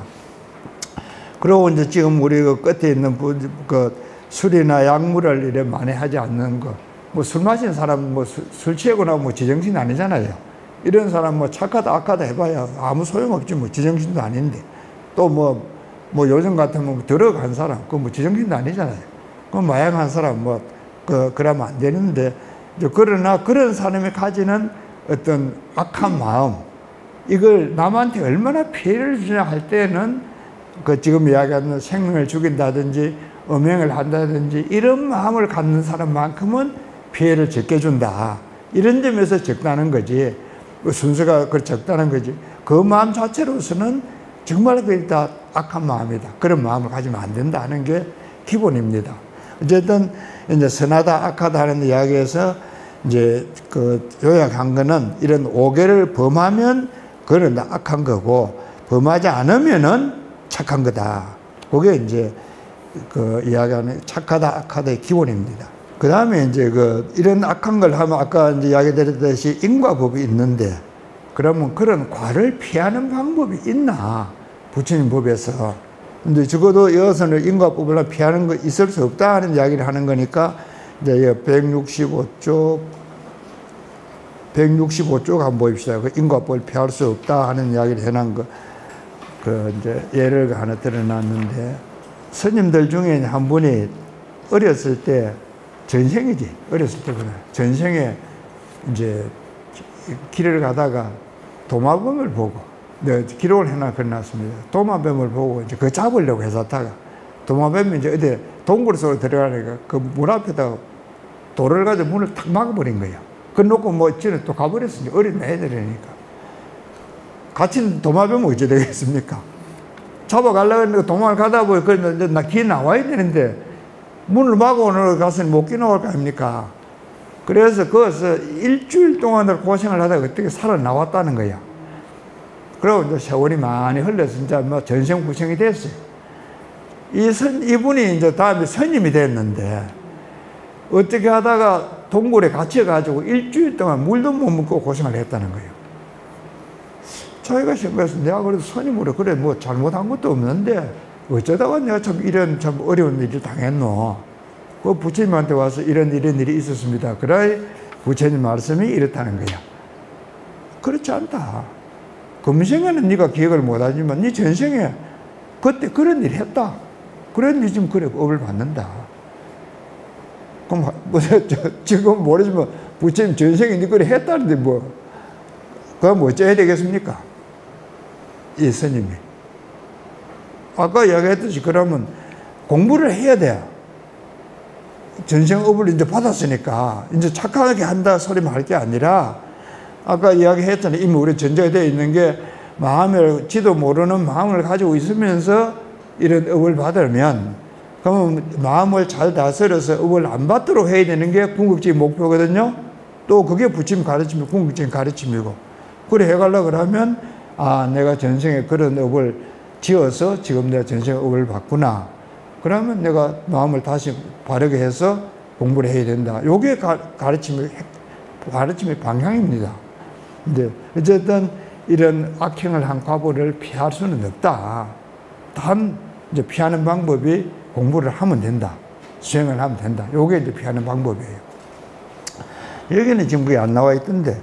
그리고 이제 지금 우리 그 끝에 있는 그 술이나 약물을 이래 많이 하지 않는 거. 뭐 술 마시는 사람 뭐 술 취하거나 뭐 지정신 아니잖아요. 이런 사람 뭐 착하다 악하다 해봐야 아무 소용없지 뭐 지정신도 아닌데. 또 뭐 요즘 같으면 들어간 사람 그 뭐 지정신도 아니잖아요. 그 마약한 사람 뭐 그러면 안 되는데, 그러나 그런 사람이 가지는 어떤 악한 마음, 이걸 남한테 얼마나 피해를 주냐 할 때는 그 지금 이야기하는 생명을 죽인다든지 음행을 한다든지 이런 마음을 갖는 사람만큼은 피해를 적게 준다. 이런 점에서 적다는 거지. 순서가 적다는 거지. 그 마음 자체로서는 정말 그게 다 악한 마음이다. 그런 마음을 가지면 안 된다는 게 기본입니다. 어쨌든 이제 선하다 악하다 하는 이야기에서 이제 그 요약한 거는 이런 5개를 범하면 그건 악한 거고, 범하지 않으면은 착한 거다. 그게 이제 그 이야기하는 착하다 악하다의 기본입니다. 그 다음에 이제 이런 악한 걸 하면 아까 이제 이야기 드렸듯이 인과법이 있는데, 그러면 그런 과를 피하는 방법이 있나? 부처님 법에서. 근데 적어도 여기서는 인과법을 피하는 거 있을 수 없다 하는 이야기를 하는 거니까, 이제 165쪽 한번 보입시다. 그 인과법을 피할 수 없다 하는 이야기를 해놓은 거, 이제 예를 하나 드러놨는데, 스님들 중에 한 분이 어렸을 때, 전생이지. 어렸을 때구나. 전생에 이제 길을 가다가 도마뱀을 보고, 내가 기록을 해놨습니다. 도마뱀을 보고 이제 그거 잡으려고 해서다가 도마뱀이 이제 어디 동굴 속으로 들어가니까 그 문 앞에다 돌을 가지고 문을 탁 막아버린 거예요. 그걸 놓고 뭐 지는 또 가버렸으니 어린 애들이니까. 갇힌 도마뱀은 어찌 되겠습니까? 잡아가려고 했는데 도망을 가다 보니 나 기 나와야 되는데 문을 막아오는 가서 못 기 나올 거 아닙니까? 그래서 거기서 일주일 동안을 고생을 하다가 어떻게 살아나왔다는 거야. 그리고 이제 세월이 많이 흘러서 이제 뭐 전생부생이 됐어요. 이분이 이제 다음에 스님이 됐는데, 어떻게 하다가 동굴에 갇혀가지고 일주일 동안 물도 못 먹고 고생을 했다는 거예요. 자기가 생각해서 내가 그래도 스님으로 그래 뭐 잘못한 것도 없는데 어쩌다가 내가 참 이런 참 어려운 일을 당했노. 그 부처님한테 와서 이런 일이 있었습니다. 그래 부처님 말씀이 이렇다는 거야. 그렇지 않다. 금생에는 네가 기억을 못하지만 네 전생에 그때 그런 일 했다. 그런 일 지금 그래 업을 받는다. 그럼 뭐 지금 모르지만 부처님 전생에 네 그래 했다는데 뭐 그럼 뭐 어째야 되겠습니까? 이 스님이 아까 이야기했듯이 그러면 공부를 해야 돼. 전생업을 이제 받았으니까 이제 착하게 한다 소리만 할 게 아니라, 아까 이야기했잖아요. 이미 우리 전제가 되어 있는 게 마음을, 지도 모르는 마음을 가지고 있으면서 이런 업을 받으면, 그러면 마음을 잘 다스려서 업을 안 받도록 해야 되는 게 궁극적인 목표거든요. 또 그게 부처님 가르침이 궁극적인 가르침이고, 그래 해가려고 그러면 아, 내가 전생에 그런 업을 지어서 지금 내가 전생에 업을 받구나. 그러면 내가 마음을 다시 바르게 해서 공부를 해야 된다. 요게 가르침의 방향입니다. 근데 어쨌든 이런 악행을 한 과보를 피할 수는 없다. 단 이제 피하는 방법이 공부를 하면 된다. 수행을 하면 된다. 요게 이제 피하는 방법이에요. 여기는 지금 그게 안 나와 있던데,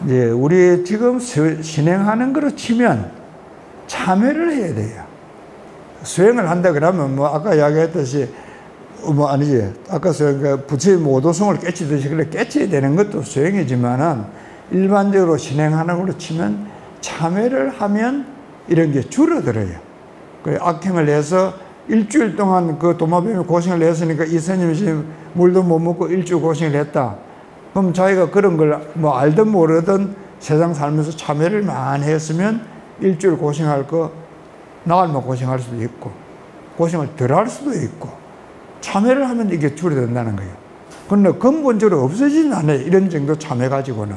이제 우리 지금 진행하는 거로 치면 참회를 해야 돼요. 수행을 한다 그러면 뭐 아까 이야기했듯이 뭐 아니지, 아까 부처님 오도성을 깨치듯이 그래 깨쳐야 되는 것도 수행이지만은 일반적으로 진행하는 걸로 치면 참회를 하면 이런 게 줄어들어요. 그 악행을 해서 일주일 동안 그 도마뱀이 고생을 했으니까 이 스님이 지금 물도 못 먹고 일주일 고생을 했다. 그럼 자기가 그런 걸 뭐 알든 모르든 세상 살면서 참회를 많이 했으면 일주일 고생할 거 나흘만 고생할 수도 있고 고생을 덜 할 수도 있고 참회를 하면 이게 줄어든다는 거예요. 그런데 근본적으로 없어지진 않아요. 이런 정도 참회 가지고는.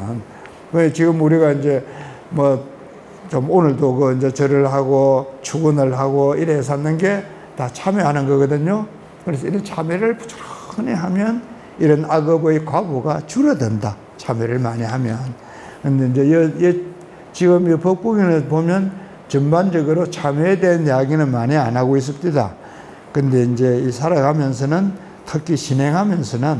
왜 지금 우리가 이제 뭐 좀 오늘도 그 이제 절을 하고 축원을 하고 이래 샀는 게 다 참회하는 거거든요. 그래서 이런 참회를 부지런히 하면 이런 악업의 과보가 줄어든다. 참회를 많이 하면. 근데 이제 지금 이 법국에는 보면 전반적으로 참회에 대한 이야기는 많이 안 하고 있습니다. 근데 이제 살아가면서는 특히 진행하면서는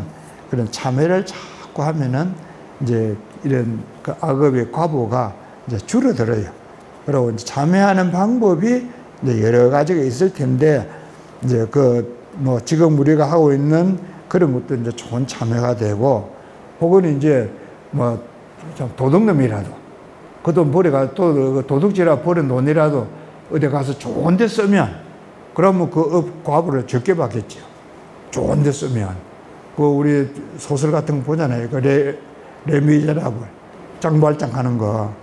그런 참회를 자꾸 하면은 이제 이런 그 악업의 과보가 이제 줄어들어요. 그리고 이제 참회하는 방법이 이제 여러 가지가 있을 텐데 이제 그 뭐 지금 우리가 하고 있는 그런 것도 이제 좋은 참회가 되고 혹은 이제 뭐 좀 도둑놈이라도 그 돈 버려가 또 도둑질하고 버린 돈이라도 어디 가서 좋은 데 쓰면 그러면 그 과보를 적게 받겠죠. 좋은 데 쓰면. 그 우리 소설 같은 거 보잖아요. 그 레미제라블 짱발짱 하는 거.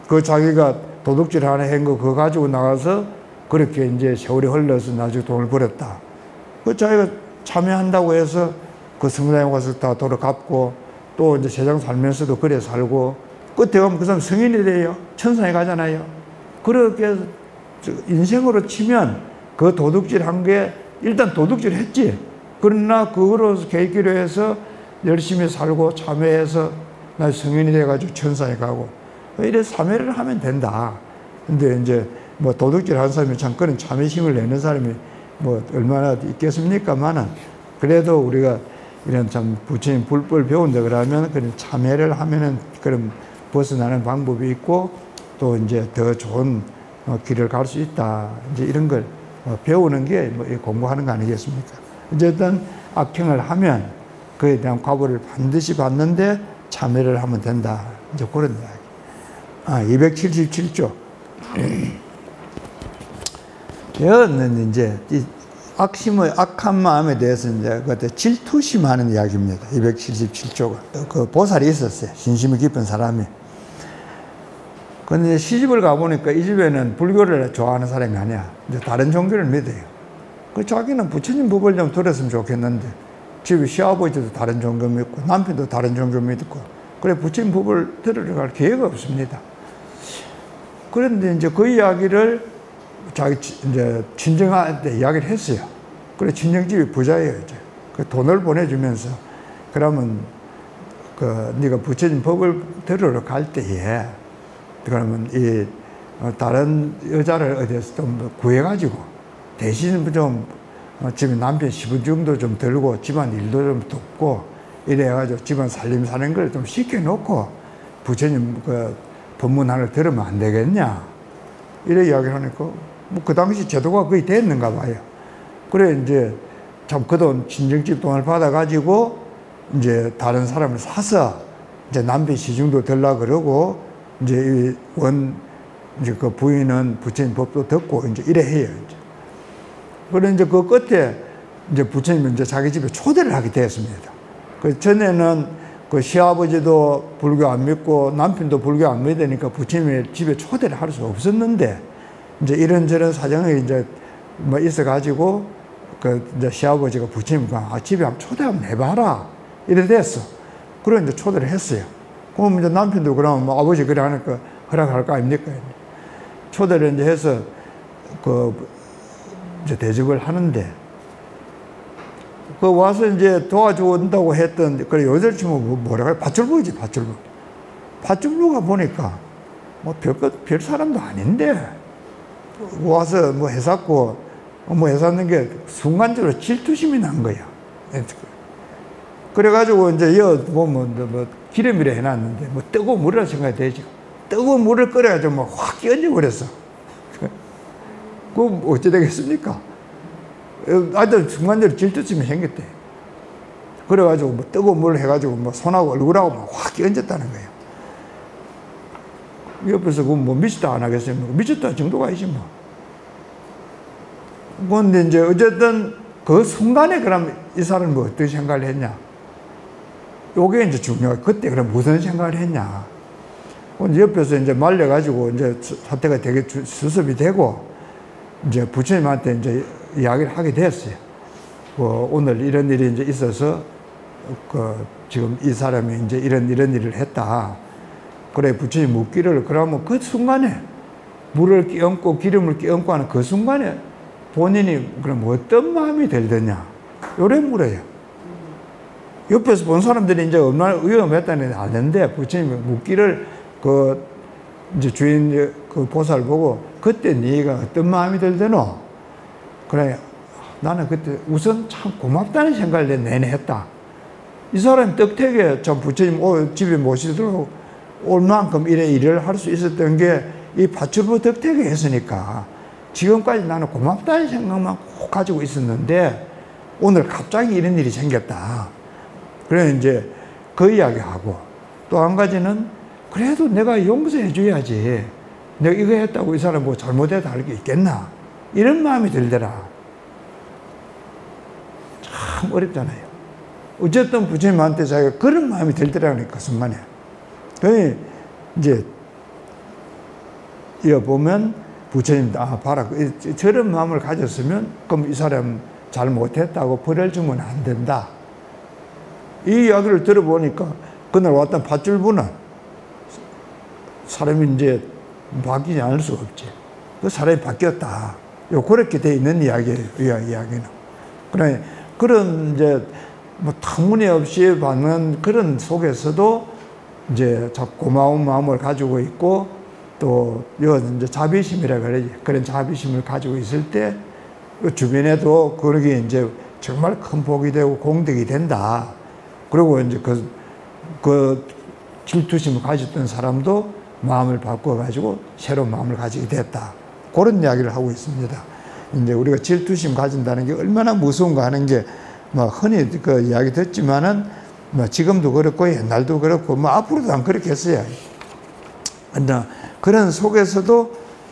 그 자기가 도둑질 하나 한 거 그거 가지고 나가서 그렇게 이제 세월이 흘러서 나중에 돈을 벌었다. 그 자기가 참여한다고 해서 그 성당에 가서 다 도로 갚고 또 이제 세상 살면서도 그래 살고 끝에 가면 그 사람 성인이 돼요. 천상에 가잖아요. 그렇게 인생으로 치면 그 도둑질 한 게 일단 도둑질 했지. 그러나 그거로 계기로 해서 열심히 살고 참회해서 나 성인이 돼가지고 천상에 가고 이래 참회를 하면 된다. 근데 이제 뭐 도둑질 하는 사람이 참 그런 참회심을 내는 사람이 뭐 얼마나 있겠습니까만은 그래도 우리가 이런 참 부처님 불법을 배운다 그러면 그런 참회를 하면은 그런 벗어나는 방법이 있고 또 이제 더 좋은 길을 갈 수 있다. 이제 이런 걸 배우는 게 뭐 공부하는 거 아니겠습니까? 어쨌든 악행을 하면 그에 대한 과보를 반드시 받는데 참회를 하면 된다. 이제 그런 이야기. 277조. 여기는 이제 악한 마음에 대해서 이제 그때 질투심하는 이야기입니다. 277조가. 그 보살이 있었어요. 신심이 깊은 사람이. 근데 시집을 가보니까 이 집에는 불교를 좋아하는 사람이 아니야. 이제 다른 종교를 믿어요. 그 자기는 부처님 법을 좀 들었으면 좋겠는데, 집에 시아버지도 다른 종교 믿고, 남편도 다른 종교 믿고, 그래, 부처님 법을 들으러 갈 기회가 없습니다. 그런데 이제 그 이야기를 자기 이제 친정한테 이야기를 했어요. 그래, 친정집이 부자예요, 이제. 그 돈을 보내주면서, 그러면, 네가 부처님 법을 들으러 갈 때에, 그러면 다른 여자를 어디서 좀 구해가지고, 대신 좀, 집에 남편 10분 정도 좀 들고, 집안 일도 좀 돕고, 이래가지고 집안 살림 사는 걸 좀 시켜놓고, 부처님 법문하를 들으면 안 되겠냐? 이래 이야기를 하니까, 뭐 그 당시 제도가 거의 됐는가 봐요. 그래, 이제 참 그 돈, 친정집 돈을 받아가지고, 이제 다른 사람을 사서, 이제 남편 시중도 들라 그러고, 이제 이제 그 부인은 부처님 법도 듣고, 이제 이래 해요, 이제. 그래, 이제 그 끝에, 이제 부처님은 이제 자기 집에 초대를 하게 되었습니다. 그 전에는 그 시아버지도 불교 안 믿고 남편도 불교 안 믿으니까 부처님의 집에 초대를 할 수 없었는데, 이제 이런저런 사정이 이제 뭐 있어가지고, 이제 시아버지가 부처님과 집에 한번 초대 한번 해봐라. 이래 됐어. 그래, 이제 초대를 했어요. 그럼 이제 남편도 그러면 뭐 아버지 그래 하니까 허락할 거 아닙니까? 초대를 이제 해서 이제 대접을 하는데, 와서 이제 도와준다고 했던, 그래, 요들 치면 뭐라고 해? 밧줄부지, 밧줄부. 밧줄부가 보니까, 별 사람도 아닌데, 와서 해샀고, 해샀는 게 순간적으로 질투심이 난 거야. 그래가지고 이제 기름이라 해놨는데, 뜨거운 물이라 생각이 되죠. 뜨거운 물을 끓여가지고 확 끼얹어버렸어. 그럼 어찌 되겠습니까? 아들 순간적으로 질투심이 생겼대. 그래가지고 뜨거운 물을 해가지고 손하고 얼굴하고 확 끼얹었다는 거예요. 옆에서 미쳤다 안 하겠습니까? 미쳤다 정도가 아니지 뭐. 그런데 이제 어쨌든 그 순간에 그럼 이 사람은 어떻게 생각을 했냐? 요게 이제 중요해. 그때 그럼 무슨 생각을 했냐? 옆에서 이제 말려가지고 이제 사태가 되게 수습이 되고, 이제 부처님한테 이제 이야기를 하게 됐어요. 오늘 이런 일이 이제 있어서, 지금 이 사람이 이제 이런 일을 했다. 그래, 부처님 묻기를, 그러면 그 순간에 물을 끼얹고 기름을 끼얹고 하는 그 순간에 본인이 그럼 어떤 마음이 들더냐? 요래 물어요. 옆에서 본 사람들이 이제 얼마나 위험했다는 걸 아는데, 부처님이 묻기를 이제 주인 보살 보고, 그때 네가 어떤 마음이 들더노? 그래, 나는 그때 우선 참 고맙다는 생각을 내내 했다. 이 사람이 떡택에 참 부처님 집에 모시도록 올 만큼 일을 할 수 있었던 게 이 밧줄부 덕택에 했으니까 지금까지 나는 고맙다는 생각만 꼭 가지고 있었는데 오늘 갑자기 이런 일이 생겼다. 그래 이제 그 이야기하고, 또 한 가지는 그래도 내가 용서해 줘야지. 내가 이거 했다고 이 사람 잘못했다 할 게 있겠나? 이런 마음이 들더라. 참 어렵잖아요. 어쨌든 부처님한테 자기가 그런 마음이 들더라니까, 그 순간에. 그러니 이제 이어 보면 부처님, 봐라. 저런 마음을 가졌으면 그럼 이 사람 잘못했다고 벌을 주면 안 된다. 이 이야기를 들어보니까 그날 왔던 밧줄부는 사람이 이제 바뀌지 않을 수가 없지. 그 사람이 바뀌었다. 그렇게 돼 있는 이야기예요, 이 이야기는. 그래, 그런 이제 터무니없이 받는 그런 속에서도 이제 고마운 마음을 가지고 있고, 또 이제 자비심이라 그러지. 그런 자비심을 가지고 있을 때 주변에도 그러게 이제 정말 큰 복이 되고 공덕이 된다. 그리고 이제 그 질투심을 가졌던 사람도 마음을 바꿔가지고 새로운 마음을 가지게 됐다. 그런 이야기를 하고 있습니다. 이제 우리가 질투심 가진다는 게 얼마나 무서운가 하는 게 흔히 그 이야기 듣지만은 지금도 그렇고 옛날도 그렇고 앞으로도 안 그렇게 했어요. 그런 속에서도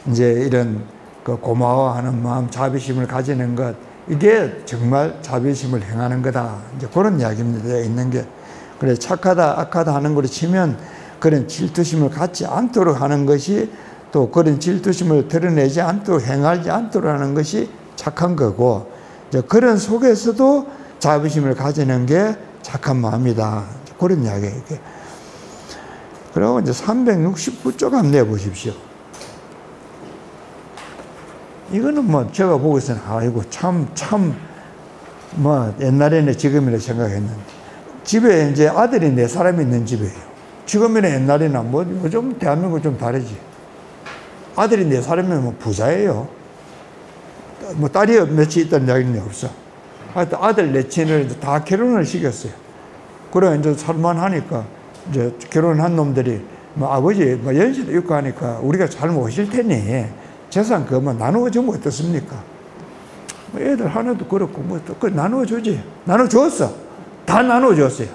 이제 이런 그 고마워하는 마음, 자비심을 가지는 것, 이게 정말 자비심을 행하는 거다. 이제 그런 이야기입니다. 있는 게. 그래, 착하다, 악하다 하는 걸로 치면 그런 질투심을 갖지 않도록 하는 것이, 또 그런 질투심을 드러내지 않도록, 행하지 않도록 하는 것이 착한 거고, 이제 그런 속에서도 자비심을 가지는 게 착한 마음이다. 그런 이야기예요. 그리고 이제 369쪽 한번 내보십시오. 이거는 제가 보고서는, 아이고, 옛날에는 지금이라 생각했는데, 집에 이제 아들이 4사람이 있는 집이에요. 지금이나 옛날이나 요즘 대한민국 좀 다르지. 아들이 4사람이면 부자예요. 딸이 몇이 있다는 이야기는 없어. 하여튼 아들 넷친을 다 결혼을 시켰어요. 그래, 이제 살만하니까, 이제 결혼한 놈들이, 아버지, 연세도 있고 하니까 우리가 잘 모실 테니, 재산 그것만 나누어주면 어떻습니까? 애들 하나도 그렇고, 그 나누어주지. 나눠줬어. 다 나눠줬어요.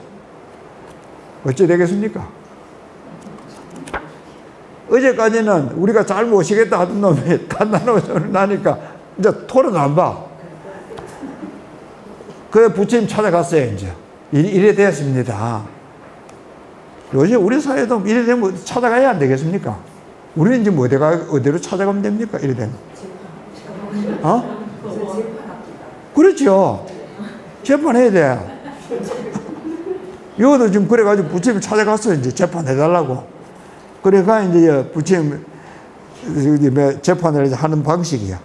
어찌 되겠습니까? 어제까지는 우리가 잘 모시겠다 하던 놈이 다 나눠주니까, 이제 토론 안 봐. 그 부처님 찾아갔어요, 이제. 이래 되었습니다. 요즘 우리 사회도 이래 되면 찾아가야 안 되겠습니까? 우리는 지금 어디로 찾아가면 됩니까? 이래 되면. 그렇죠. 재판해야 돼. 이것도 지금 그래가지고 부처님 찾아갔어요. 이제 재판해달라고. 그래가 이제 부처님 재판을 하는 방식이야.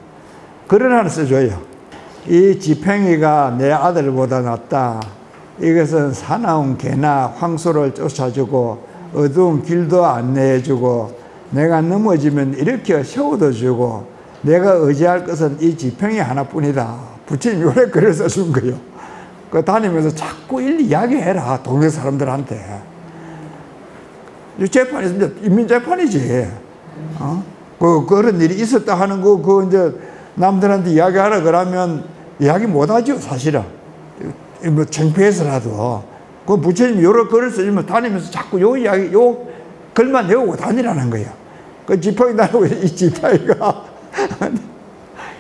그런 하나 써줘요. 이 지팽이가 내 아들보다 낫다. 이것은 사나운 개나 황소를 쫓아주고 어두운 길도 안내해주고 내가 넘어지면 일으켜 세워도 주고 내가 의지할 것은 이 지팽이 하나뿐이다. 부처님이 요래 글을 써준 거예요. 그 다니면서 자꾸 일일이 이야기해라. 동네 사람들한테. 이 재판이 인민재판이지. 그런 일이 있었다 하는 거, 이제 남들한테 이야기하라 그러면 이야기 못하죠, 사실은. 뭐 창피해서라도. 그 부처님이 여러 글을 써주면 다니면서 자꾸 요 이야기, 요 글만 외우고 다니라는 거예요. 그 지팡이 다니고 이 지팡이가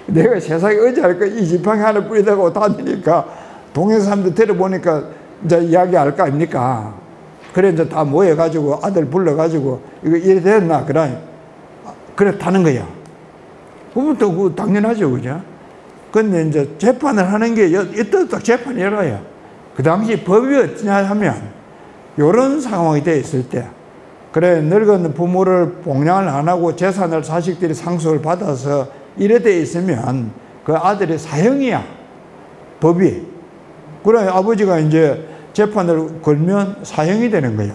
내가 세상에 의지할 거 이 지팡이 하나 뿌리다가 다니니까 동네 사람들 데려보니까 이제 이야기할 거 아닙니까? 그래 이제 다 모여가지고 아들 불러가지고 이거 이래 됐나? 그래 타는 거야. 그러면 또 그 당연하죠, 그죠? 근데 이제 재판을 하는 게 이때 딱 재판이 열어요. 그 당시 법이 어떠냐 하면 요런 상황이 돼 있을 때 그래 늙은 부모를 봉양을 안 하고 재산을 자식들이 상속을 받아서 이래 돼 있으면 그 아들이 사형이야. 법이. 그래 아버지가 이제 재판을 걸면 사형이 되는 거예요.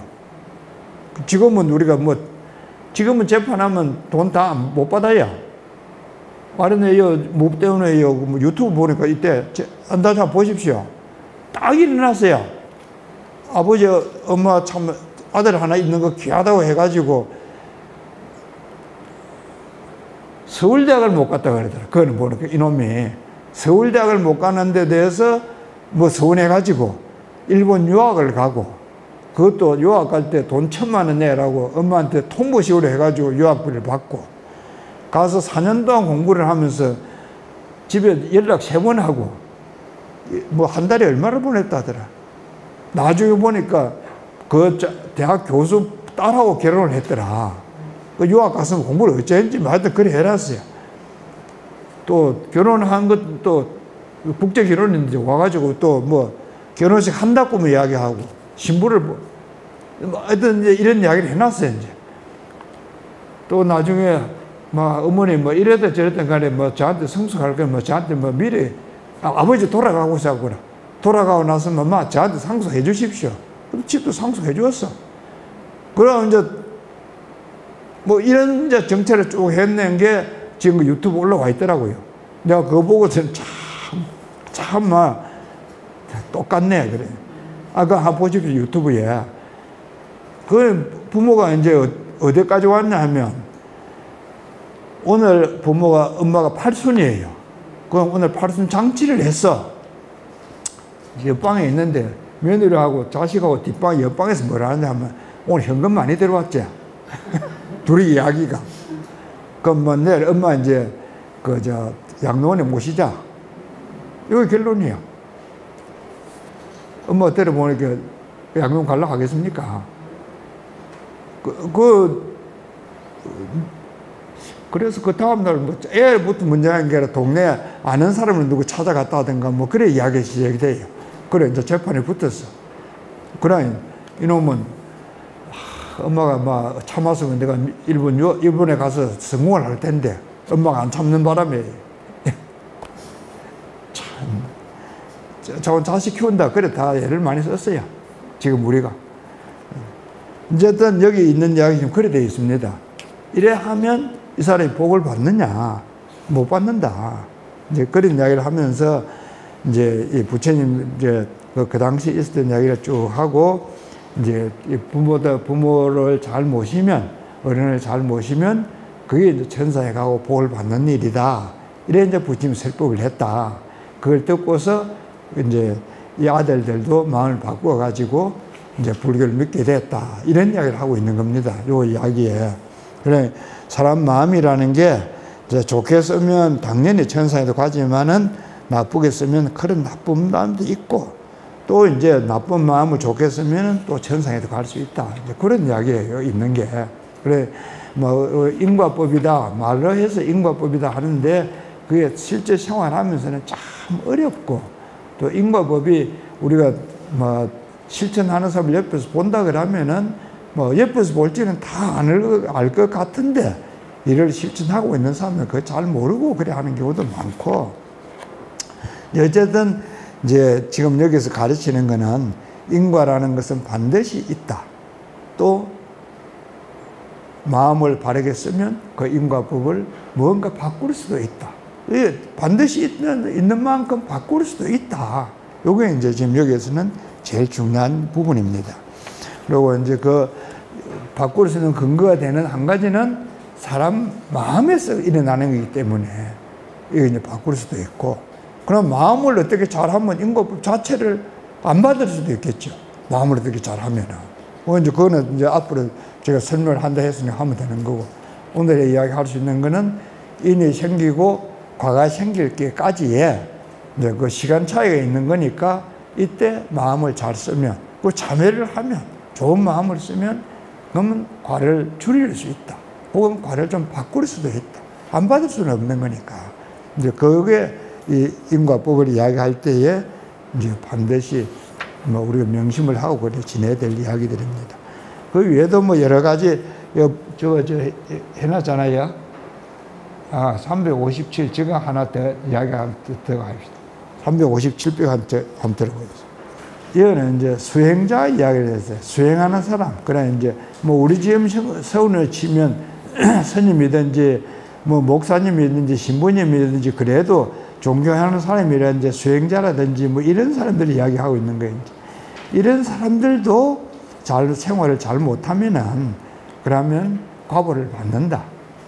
지금은 우리가 지금은 재판하면 돈 다 못 받아요. 말은요, 못 때문에요. 유튜브 보니까 이때 한다자 보십시오. 딱 일어났어요. 아버지, 엄마 참 아들 하나 있는 거 귀하다고 해가지고 서울대학을 못 갔다 그러더라. 그거는 보니까 이놈이 서울대학을 못 가는 데 대해서 서운해가지고 일본 유학을 가고 그것도 유학 갈 때 돈 1,000만 원 내라고 엄마한테 통보식으로 해가지고 유학비를 받고 가서 4년 동안 공부를 하면서 집에 연락 3번 하고 한 달에 얼마를 보냈다더라. 나중에 보니까 그 대학 교수 딸하고 결혼을 했더라. 그 유학 가서 공부를 어쩌는지 하여튼 그래 해놨어요. 또 결혼한 것도 국제 결혼인데 와가지고 또 결혼식 한다고 이야기하고 신부를 하여튼 이제 이런 이야기를 해놨어요. 이제 또 나중에 어머니 이래도 저랬던 간에 저한테 성숙할 거면 저한테 미래 아버지 돌아가고 있었구나. 돌아가고 나서 저한테 상속해 주십시오. 그럼 집도 상속해 주었어. 그럼 이제 이런 이제 정체를 쭉 해낸 게 지금 유튜브 올라와 있더라고요. 내가 그거 보고서는 참 똑같네 그래. 그거 한번 보십시오 유튜브에. 그 부모가 이제 어디까지 왔냐 하면 오늘 엄마가 팔순이에요. 그럼 오늘 팔순 장치를 했어. 옆방에 있는데 며느리하고 자식하고 뒷방 옆방에서 뭐라 하냐 하면 오늘 현금 많이 들어왔지. 둘이 이야기가. 그럼 내일 엄마 이제 양로원에 모시자. 이거 결론이야. 엄마 데려보니까 양로원 가려고 하겠습니까? 그래서 그 다음날 애부터 문제가 게 아니라 동네 아는 사람을 누구 찾아갔다든가 그래 이야기 시작이 돼요. 그래 이제 재판에 붙었어. 그래 이놈은 엄마가 참았으면 내가 일본에 가서 성공을 할 텐데 엄마가 안 참는 바람에 참 자식 키운다 그래 다 애를 많이 썼어요. 지금 우리가 어쨌든 여기 있는 이야기 좀 그래 되어 있습니다. 이래 하면 이 사람이 복을 받느냐? 못 받는다. 이제 그런 이야기를 하면서 이제 이 부처님 그 당시 있었던 이야기를 쭉 하고 이제 부모를 잘 모시면 어른을 잘 모시면 그게 이제 천사에 가고 복을 받는 일이다. 이래 이제 부처님 설법을 했다. 그걸 듣고서 이제 이 아들들도 마음을 바꾸어 가지고 이제 불교를 믿게 됐다. 이런 이야기를 하고 있는 겁니다. 요 이야기에. 그래, 사람 마음이라는 게 이제 좋게 쓰면 당연히 천상에도 가지만은 나쁘게 쓰면 그런 나쁜 마음도 있고 또 이제 나쁜 마음을 좋게 쓰면 또 천상에도 갈 수 있다. 이제 그런 이야기예요. 있는 게. 그래, 인과법이다. 말로 해서 인과법이다 하는데 그게 실제 생활하면서는 참 어렵고 또 인과법이 우리가 실천하는 사람을 옆에서 본다 그러면은 뭐 옆에서 볼 때는 다 알 것 같은데 이를 실천하고 있는 사람은 그거 잘 모르고 그래 하는 경우도 많고, 어쨌든 이제 지금 여기서 가르치는 거는 인과라는 것은 반드시 있다. 또 마음을 바르게 쓰면 그 인과법을 뭔가 바꿀 수도 있다. 반드시 있는 만큼 바꿀 수도 있다. 요게 이제 지금 여기에서는 제일 중요한 부분입니다. 그리고 이제 그 바꿀 수 있는 근거가 되는 한 가지는 사람 마음에서 일어나는 거기 때문에 이거 이제 바꿀 수도 있고, 그럼 마음을 어떻게 잘하면 인과법 자체를 안 받을 수도 있겠죠. 마음을 어떻게 잘하면은. 이제 그거는 이제 앞으로 제가 설명을 한다 했으니 하면 되는 거고, 오늘의 이야기 할 수 있는 거는 인이 생기고 과가 생길 때까지의 이제 그 시간 차이가 있는 거니까, 이때 마음을 잘 쓰면, 그 자매를 하면, 좋은 마음을 쓰면, 그러면 과를 줄일 수 있다. 혹은 과를 좀 바꿀 수도 있다. 안 받을 수는 없는 거니까. 이제 그게 이 인과법을 이야기할 때에 이제 반드시 뭐 우리가 명심을 하고 그래 지내야 될 이야기들입니다. 그 외에도 뭐 여러 가지 저거 해놨잖아요. 357 제가 하나 더 이야기 더 합시다. 357표 한번 들어보겠습니다. 이거는 이제 수행자 이야기를 했어요. 수행하는 사람. 그래 이제 뭐 우리 지금 서운을 치면 스님이든지 뭐 목사님이든지 신부님이든지 그래도 존경하는 사람이라든지 수행자라든지 뭐 이런 사람들이 이야기하고 있는 거예요. 이런 사람들도 생활을 잘 못하면은 그러면 과보를 받는다.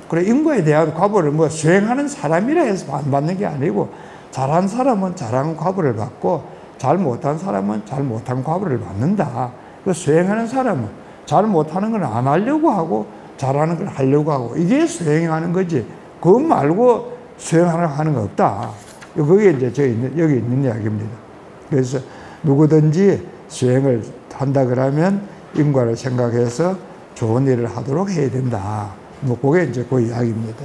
그래 인과에 대한 과보를 뭐 수행하는 사람이라 해서 안 받는 게 아니고, 잘한 사람은 잘한 과보를 받고 잘 못한 사람은 잘 못한 과보를 받는다. 그 수행하는 사람은 잘 못하는 건 안 하려고 하고 잘하는 걸 하려고 하고, 이게 수행하는 거지. 그거 말고 수행하는 거 없다. 그게 이제 여기 있는 이야기입니다. 그래서 누구든지 수행을 한다 그러면 인과를 생각해서 좋은 일을 하도록 해야 된다. 뭐 그게 이제 그 이야기입니다.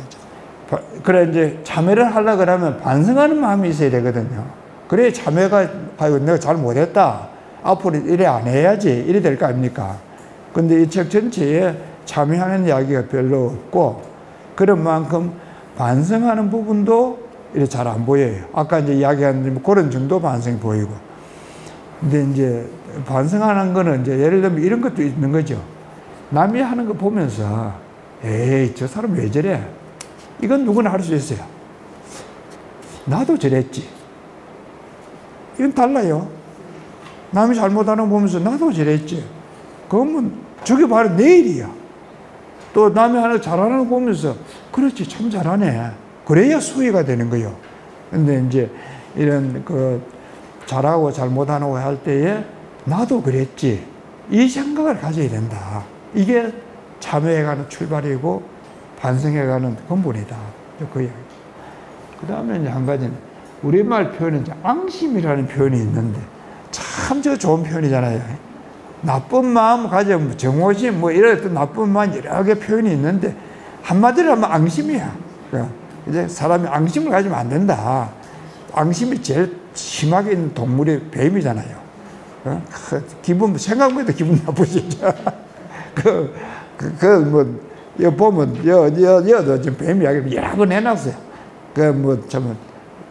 그래 이제 참회를 하려 그러면 반성하는 마음이 있어야 되거든요. 그래 참회가 아이고 내가 잘 못했다. 앞으로 이래 안 해야지. 이래 될 거 아닙니까? 근데 이 책 전체에 참회하는 이야기가 별로 없고, 그런 만큼 반성하는 부분도 이렇게 잘 안 보여요. 아까 이제 이야기한 그런 정도 반성이 보이고. 근데 이제 반성하는 거는 이제 예를 들면 이런 것도 있는 거죠. 남이 하는 거 보면서 에이 저 사람 왜 저래? 이건 누구나 할 수 있어요. 나도 저랬지. 이건 달라요. 남이 잘못하는 거 보면서 나도 저랬지. 그러면 저게 바로 내일이야. 또 남이 하나 잘하는 거 보면서 그렇지 참 잘하네. 그래야 수위가 되는 거요. 근데 이제 이런 그 잘하고 잘못하고 할 때에 나도 그랬지. 이 생각을 가져야 된다. 이게 참회해가는 출발이고 반성해가는 근본이다. 그 이야기. 그 다음에 한 가지는 우리말 표현은 앙심이라는 표현이 있는데 참 저 좋은 표현이잖아요. 나쁜 마음 가지면 정오심 뭐 이런 나쁜 마음 여러 개 표현이 있는데 한마디로 하면 앙심이야. 이제 사람이 앙심을 가지면 안 된다. 앙심이 제일 심하게 있는 동물이 뱀이잖아요. 기분 생각보다 기분 나쁘시죠. 여 보면 여도 지금 뱀 이야기를 여러 번 해놨어요.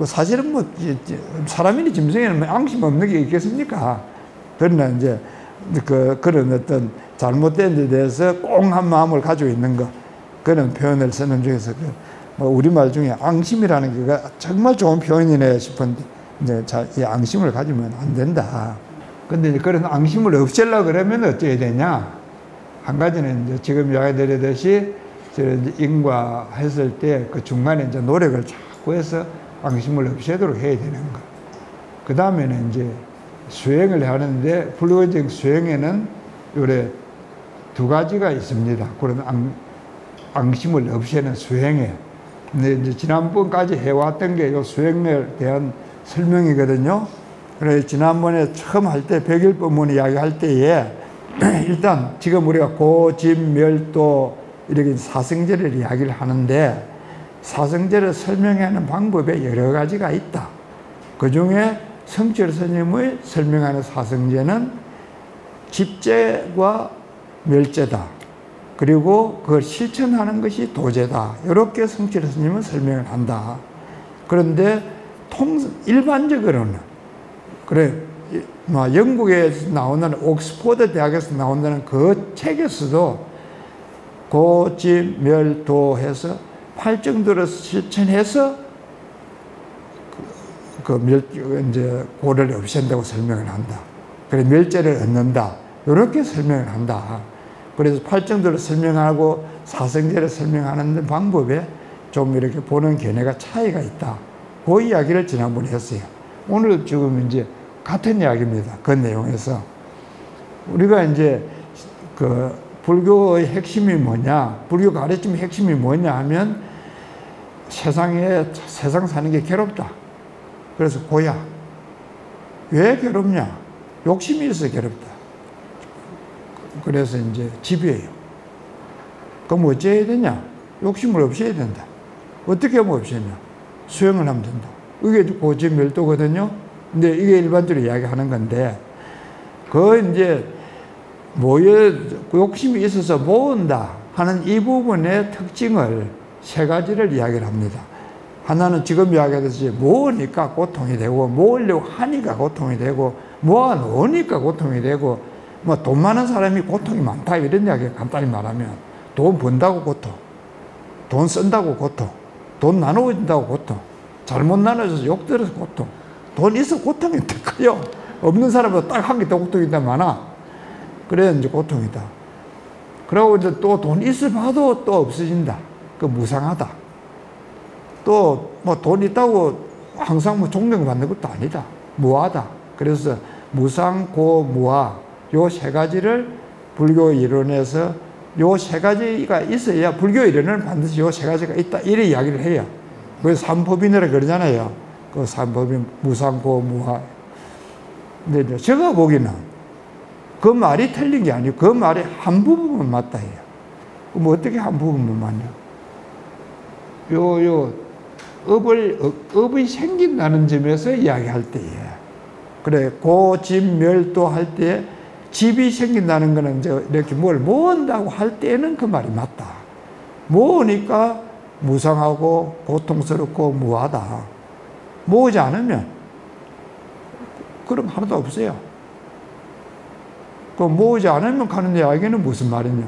사실은 사람이니 짐승에는 앙심 없는 게 있겠습니까? 그러나 이제 그런 어떤 잘못된 데 대해서 꽁한 마음을 가지고 있는 거, 그런 표현을 쓰는 중에서 우리말 중에 앙심이라는 게 정말 좋은 표현이네 싶은데, 이제 이 앙심을 가지면 안 된다. 근데 그런 앙심을 없애려고 그러면 어떻게 되냐? 한 가지는 이제 지금 이야기드렸듯이 인과 했을 때 그 중간에 이제 노력을 자꾸 해서 앙심을 없애도록 해야 되는 거. 그 다음에는 이제 수행을 하는데 불교적 수행에는 요래 두 가지가 있습니다. 그런 앙심을 없애는 수행에. 근데 이제 지난번까지 해왔던 게 이 수행에 대한 설명이거든요. 그래서 지난번에 처음 할 때 백일법문 이야기할 때에 일단 지금 우리가 고집멸도 이렇게 사성제를 이야기를 하는데, 사성제를 설명하는 방법에 여러 가지가 있다. 그 중에 성철 스님의 설명하는 사성제는 집제와 멸제다. 그리고 그걸 실천하는 것이 도제다. 이렇게 성철 스님은 설명을 한다. 그런데 일반적으로는 그래 영국에서 나오는 옥스포드 대학에서 나온다는 그 책에서도 고지멸도해서 팔정도를 실천해서 이제 고를 없앤다고 설명을 한다. 그래 멸제를 얻는다. 이렇게 설명을 한다. 그래서 팔정도를 설명하고 사성제를 설명하는 방법에 좀 이렇게 보는 견해가 차이가 있다. 그 이야기를 지난번에 했어요. 오늘 지금 이제 같은 이야기입니다. 그 내용에서 우리가 이제 그 불교의 핵심이 뭐냐, 불교 가르침의 핵심이 뭐냐 하면 세상 사는 게 괴롭다. 그래서 고야. 왜 괴롭냐? 욕심이 있어 괴롭다. 그래서 이제 집이에요. 그럼 어찌해야 되냐? 욕심을 없애야 된다. 어떻게 하면 없애냐? 수행을 하면 된다. 이게 고지멸도거든요. 근데 이게 일반적으로 이야기하는 건데, 그 이제 욕심이 있어서 모은다 하는 이 부분의 특징을 세 가지를 이야기를 합니다. 하나는 지금 이야기하듯이 모으니까 고통이 되고, 모으려고 하니까 고통이 되고, 모아 놓으니까 고통이 되고, 뭐 돈 많은 사람이 고통이 많다 이런 이야기 간단히 말하면 돈 번다고 고통, 돈 쓴다고 고통, 돈 나눠준다고 고통, 잘못 나눠줘서 욕 들어서 고통, 돈 있어 고통이 더 커요. 없는 사람보다 딱 한 개 더 고통이 더 많아. 그래야 이제 고통이다. 그러고 이제 또 돈 있어 봐도 또 없어진다. 그 무상하다. 또 뭐 돈 있다고 항상 뭐 존경받는 것도 아니다. 무하다. 그래서 무상, 고, 무하 요 세 가지를 불교 이론에서 요 세 가지가 있어야 불교 이론은 반드시 요 세 가지가 있다. 이래 이야기를 해요. 그래서 삼법인이라 그러잖아요. 그 삼법인 무상, 고, 무하. 근데 이제 제가 보기에는 그 말이 틀린 게 아니고 그 말이 한 부분만 맞다 해요. 그럼 어떻게 한 부분만 맞냐? 업이 생긴다는 점에서 이야기할 때에 그래 고집멸도 할 때 집이 생긴다는 거는 이제 이렇게 뭘 모은다고 할 때는 그 말이 맞다. 모으니까 무상하고 고통스럽고 무하다. 모으지 않으면 그럼 하나도 없어요. 그 모으지 않으면 가는 이야기는 무슨 말이냐?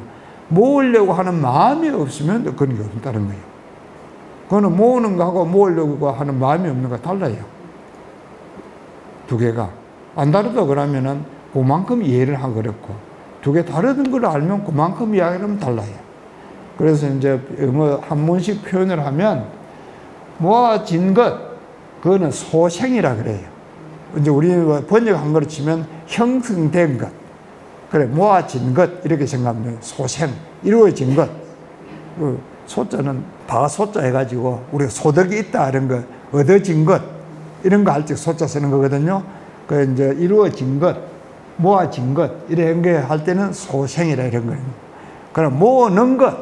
모으려고 하는 마음이 없으면 그런 게 없다는 거예요. 그거는 모으는 거하고 모으려고 하는 마음이 없는 거 달라요. 두 개가. 안 다르다 그러면은 그만큼 이해를 하기 어렵고, 두 개 다른 걸 알면 그만큼 이야기를 하면 달라요. 그래서 이제 영어 한문식 표현을 하면 모아진 것, 그거는 소생이라 그래요. 이제 우리 번역한 거로 치면 형성된 것. 그래, 모아진 것, 이렇게 생각하면 소생, 이루어진 것. 그 소자는 다 소자 해가지고, 우리가 소득이 있다, 이런 거, 얻어진 것, 이런 거 할 때 소자 쓰는 거거든요. 그 이제 이루어진 것, 모아진 것, 이런 게 할 때는 소생이라 이런 거예요. 그럼 모으는 것,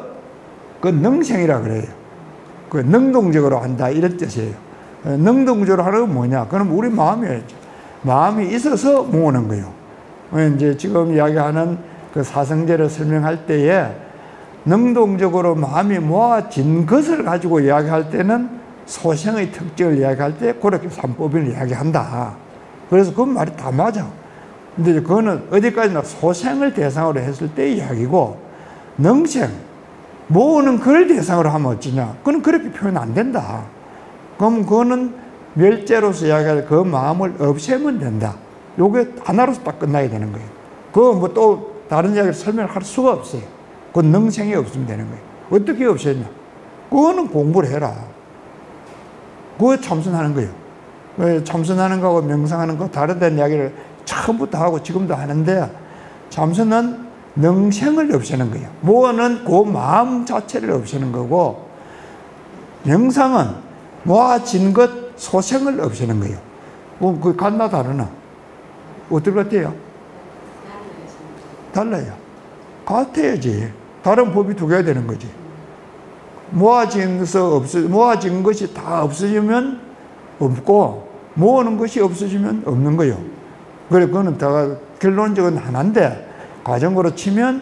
그 능생이라 그래요. 그 능동적으로 한다, 이런 뜻이에요. 능동적으로 하는 건 뭐냐? 그럼 우리 마음이었죠. 마음이 있어서 모으는 거예요. 이제 지금 이야기하는 그 사성제를 설명할 때에 능동적으로 마음이 모아진 것을 가지고 이야기할 때는 소생의 특징을 이야기할 때 그렇게 삼법을 이야기한다. 그래서 그 말이 다 맞아. 근데 그거는 어디까지나 소생을 대상으로 했을 때 이야기고, 능생, 모으는 걸 대상으로 하면 어찌냐? 그건 그렇게 표현 안 된다. 그럼 그거는 멸제로서 이야기할 그 마음을 없애면 된다. 요게 하나로서 딱 끝나야 되는 거예요. 그거 뭐 또 다른 이야기를 설명할 수가 없어요. 그건 능생이 없으면 되는 거예요. 어떻게 없애냐? 그거는 공부를 해라. 그거 참선하는 거예요. 참선하는 거하고 명상하는 거 다르다는 이야기를 처음부터 하고 지금도 하는데, 참선은 능생을 없애는 거예요. 모으는 그 마음 자체를 없애는 거고, 명상은 모아진 것, 소생을 없애는 거예요. 그 같나 다르나? 어떨 것 같아요? 달라요. 같아야지. 다른 법이 두 개가 되는 거지. 모아진 것이 다 없어지면 없고, 모으는 것이 없어지면 없는 거예요. 그래, 그거는 다 결론적은 하나인데, 과정으로 치면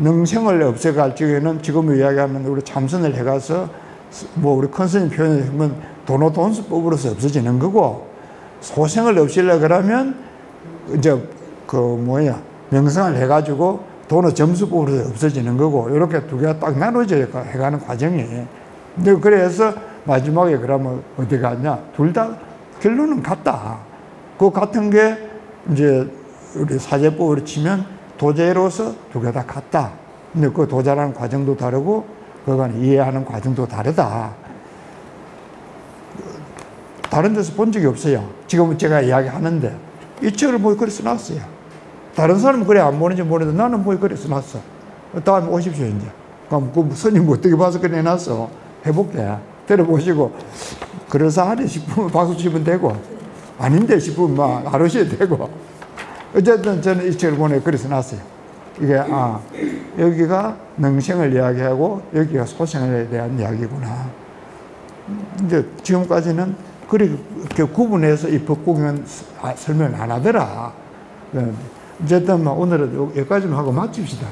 능생을 없애갈 적에는 지금 이야기하면 우리 참선을 해가서 뭐 우리 큰 스님 표현하면 도노돈수법으로서 없어지는 거고, 소생을 없애려 그러면 이제 명상을 해가지고 도노 점수법으로서 없어지는 거고, 이렇게 두 개가 딱 나눠져 해가는 과정이. 근데 그래서 마지막에 그러면 어디 갔냐? 둘 다 결론은 같다. 그 같은 게 이제 우리 사제법으로 치면 도제로서 두 개 다 같다. 근데 그 도자라는 과정도 다르고 그건 이해하는 과정도 다르다. 다른 데서 본 적이 없어요. 지금 제가 이야기하는데 이 책을 뭐 그래 써놨어요. 다른 사람은 그래 안 보는지 모르는데 나는 뭐 그래 써놨어. 다음에 오십시오 이제. 그럼 그 스님 어떻게 봐서 그래 해놨어. 해볼게. 들어보시고 그럴싸하네 싶으면 박수 치면 되고, 아닌데 싶으면 막 아르셔야 되고. 어쨌든 저는 이 책을 보내 그래서 놨어요. 이게 여기가 능생을 이야기하고 여기가 소생에 대한 이야기구나. 근데 지금까지는 그렇게 구분해서 이 법국은 설명을 안 하더라. 어쨌든 오늘은 여기까지만 하고 마칩시다.